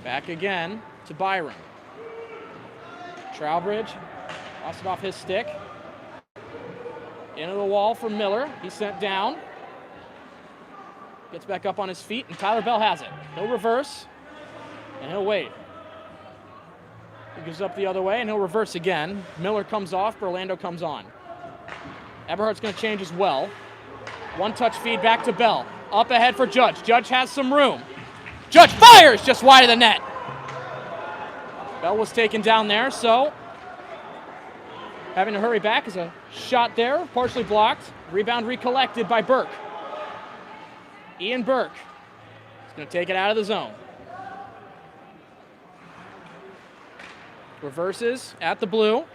Back again to Byram. Trowbridge lost it off his stick. Into the wall for Miller. He's sent down. Gets back up on his feet, and Tyler Bell has it. He'll reverse, and he'll wait. He goes up the other way, and he'll reverse again. Miller comes off. Berlando comes on. Eberhardt's going to change as well. One-touch feed back to Bell. Up ahead for Judge. Judge has some room. Judge fires just wide of the net. Bell was taken down there, so having to hurry back is a shot there, partially blocked. Rebound recollected by Burke. Ian Burke is going to take it out of the zone. Reverses at the blue.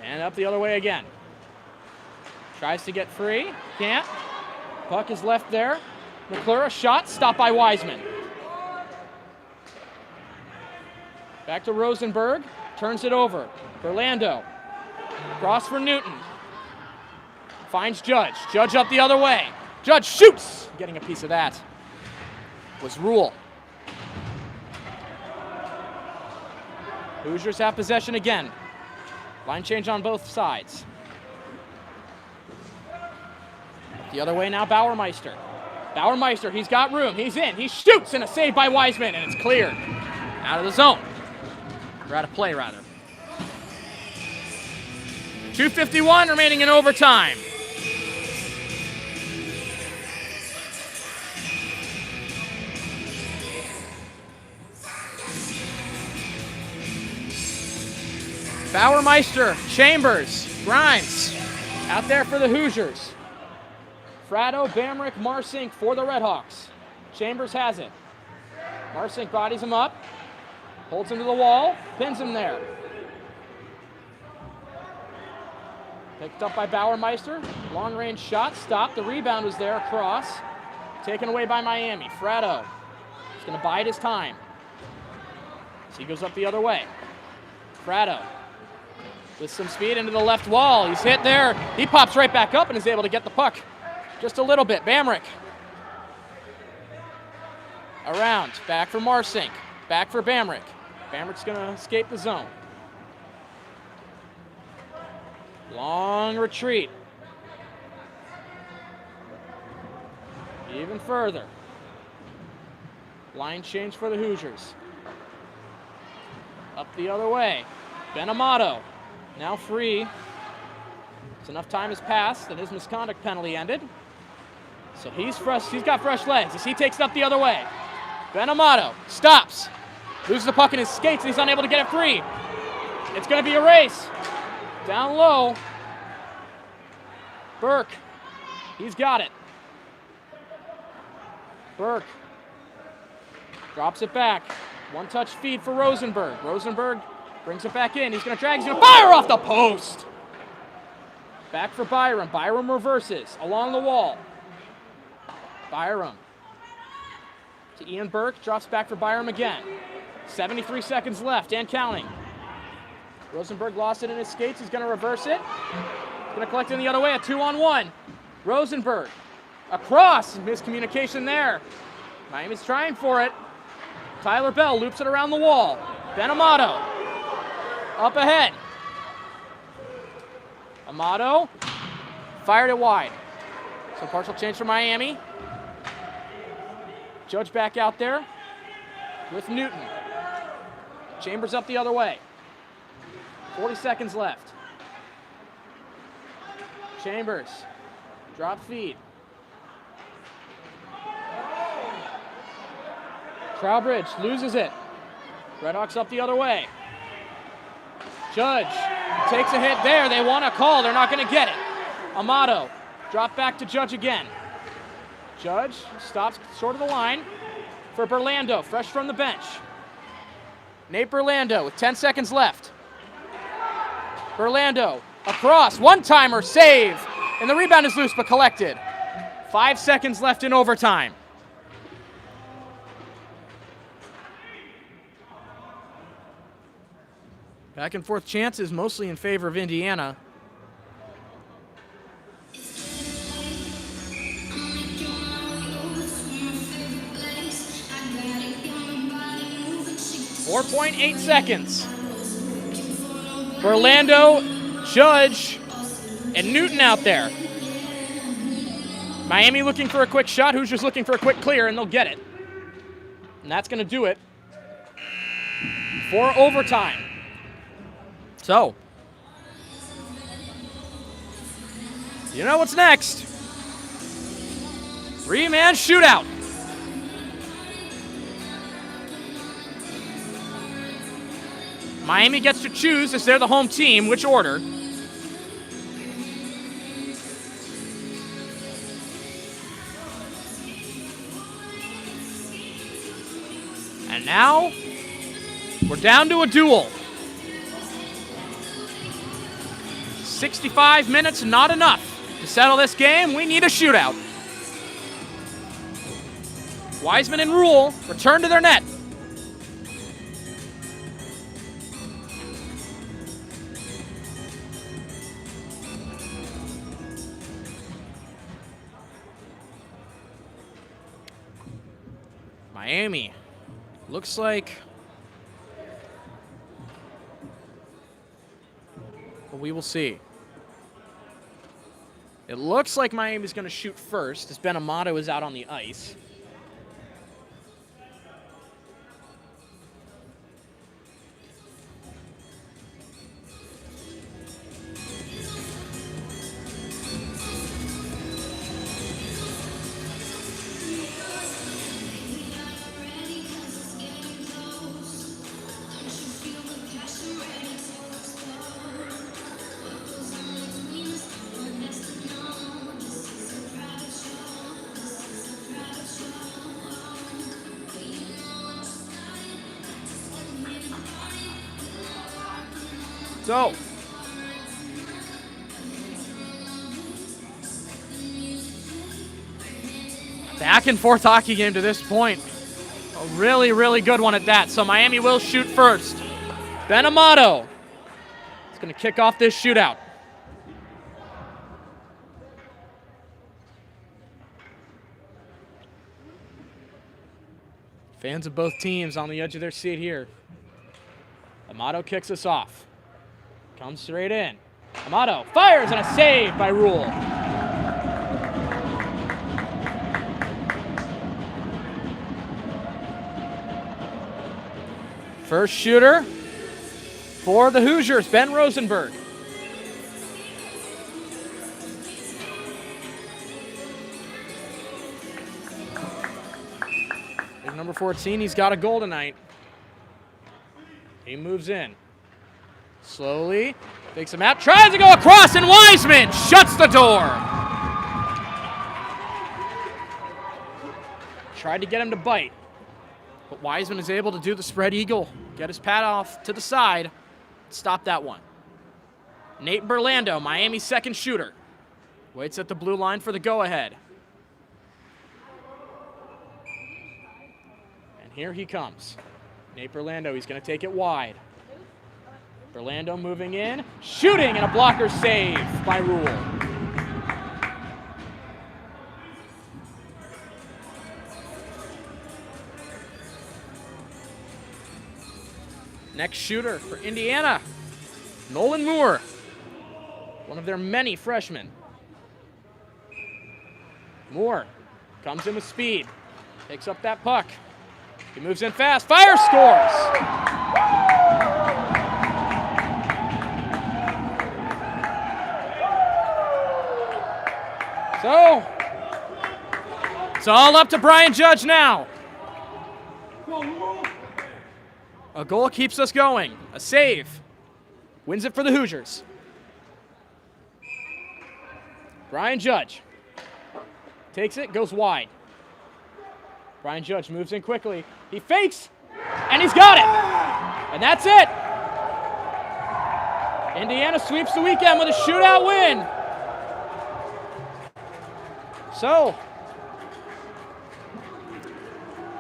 And up the other way again. Tries to get free. Can't. Puck is left there. McClure, shot, stopped by Wiseman. Back to Rosenberg. Turns it over. Berlando. Cross for Newton. Finds Judge. Judge up the other way. Judge shoots. Getting a piece of that was Rule. Hoosiers have possession again. Line change on both sides. The other way now, Bauermeister. Bauermeister, he's got room. He's in. He shoots, and a save by Wiseman, and it's cleared. Out of the zone. Or out of play, rather. 2:51 remaining in overtime. Bauermeister, Chambers, Grimes out there for the Hoosiers. Fratto, Bamrick, Marsink for the Redhawks. Chambers has it. Marsink bodies him up, holds him to the wall, pins him there. Picked up by Bauermeister. Long-range shot, stopped. The rebound was there across. Taken away by Miami. Fratto is going to bide his time. So he goes up the other way. Fratto with some speed into the left wall. He's hit there. He pops right back up and is able to get the puck just a little bit. Bamrick. Around. Back for Marsink. Back for Bamrick. Bamrick's going to escape the zone. Long retreat. Even further. Line change for the Hoosiers. Up the other way. Ben-Amato now free. So enough time has passed that his misconduct penalty ended. So he's got fresh legs as he takes it up the other way. Ben-Amato stops. Loses the puck in his skates and he's unable to get it free. It's going to be a race. Down low. Burke. He's got it. Burke drops it back. One-touch feed for Rosenberg. Rosenberg brings it back in. He's going to drag. He's going to fire off the post. Back for Byram. Byram reverses along the wall. Byram to Ian Burke. Drops back for Byram again. 73 seconds left and counting. Rosenberg lost it in his skates. He's going to reverse it. He's going to collect it in the other way. A 2-on-1. Rosenberg across. Miscommunication there. Miami's trying for it. Tyler Bell loops it around the wall. Ben-Amato up ahead. Amato fired it wide. So partial change for Miami. Judge back out there with Newton. Chambers up the other way. 40 seconds left. Chambers, drop feed. Trowbridge loses it. Redhawks up the other way. Judge takes a hit there. They want a call. They're not going to get it. Amato, drop back to Judge again. Judge stops short of the line for Berlando, fresh from the bench. Nate Berlando with 10 seconds left. Berlando across, one-timer, save, and the rebound is loose but collected. 5 seconds left in overtime. Back and forth chances mostly in favor of Indiana. .8 seconds. Berlando, Judge, and Newton out there. Miami looking for a quick shot. Hoosiers looking for a quick clear, and they'll get it. And that's going to do it for overtime. So, you know what's next? 3-man shootout. Miami gets to choose, as they're the home team, which order. And now, we're down to a duel. 65 minutes, not enough to settle this game. We need a shootout. Wiseman and Rule return to their net. Miami looks like, well, we will see. It looks like Miami's going to shoot first as Ben-Amato is out on the ice. So, back and forth hockey game to this point. A really, really good one at that. So Miami will shoot first. Ben Amato is going to kick off this shootout. Fans of both teams on the edge of their seat here. Amato kicks us off. Comes straight in. Amato fires and a save by Rule. First shooter for the Hoosiers, Ben Rosenberg. Big number 14, he's got a goal tonight. He moves in. Slowly, takes him out, tries to go across, and Wiseman shuts the door. Tried to get him to bite, but Wiseman is able to do the spread eagle, get his pad off to the side, stop that one. Nate Berlando, Miami's second shooter, waits at the blue line for the go-ahead. And here he comes. Nate Berlando, he's going to take it wide. Berlando moving in, shooting, and a blocker save by Rule. Next shooter for Indiana, Nolan Moore, one of their many freshmen. Moore comes in with speed, takes up that puck. He moves in fast, fires, scores! So, it's all up to Brian Judge now. A goal keeps us going. A save wins it for the Hoosiers. Brian Judge takes it, goes wide. Brian Judge moves in quickly. He fakes, and he's got it. And that's it. Indiana sweeps the weekend with a shootout win. So,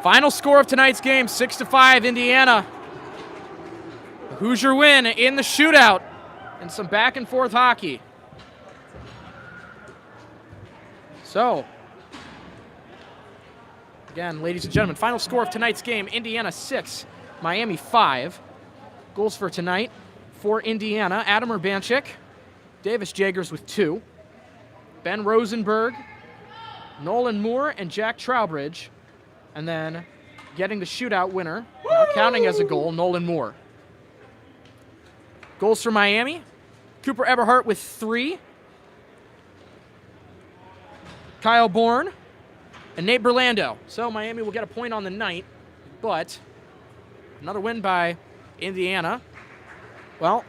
final score of tonight's game, 6-5, Indiana. A Hoosier win in the shootout and some back-and-forth hockey. So, again, ladies and gentlemen, final score of tonight's game, Indiana 6, Miami 5. Goals for tonight for Indiana, Adam Urbanchik, Davis Jagers with 2, Ben Rosenberg, Nolan Moore, and Jack Trowbridge. And then getting the shootout winner, not counting as a goal, Nolan Moore. Goals for Miami, Cooper Eberhardt with 3, Kyle Bourne, and Nate Berlando. So Miami will get a point on the night, but another win by Indiana. Well,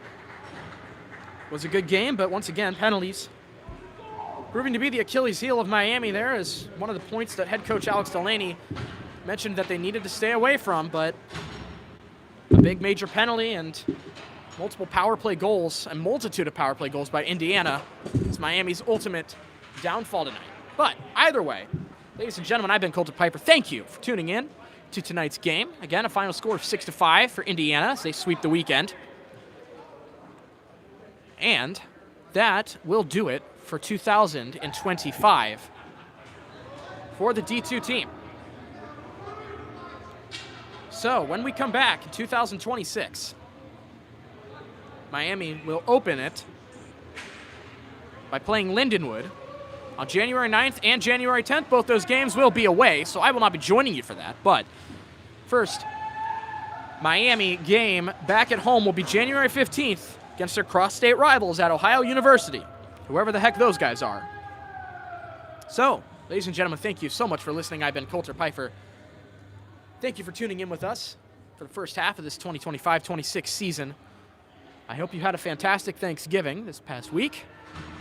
was a good game, but once again, penalties proving to be the Achilles heel of Miami there is one of the points that head coach Alex Delaney mentioned that they needed to stay away from, but a big major penalty and multiple power play goals, a multitude of power play goals by Indiana is Miami's ultimate downfall tonight. But either way, ladies and gentlemen, I've been Colter Piper. Thank you for tuning in to tonight's game. Again, a final score of 6-5 for Indiana as they sweep the weekend. And that will do it for 2025 for the D2 team. So when we come back in 2026, Miami will open it by playing Lindenwood on January 9th and January 10th. Both those games will be away, so I will not be joining you for that. But first, Miami game back at home will be January 15th against their cross-state rivals at Ohio University, whoever the heck those guys are. So, ladies and gentlemen, thank you so much for listening. I've been Colter Piper. Thank you for tuning in with us for the first half of this 2025-26 season. I hope you had a fantastic Thanksgiving this past week.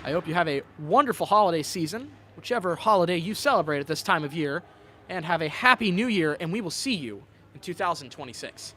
I hope you have a wonderful holiday season, whichever holiday you celebrate at this time of year, and have a happy new year, and we will see you in 2026.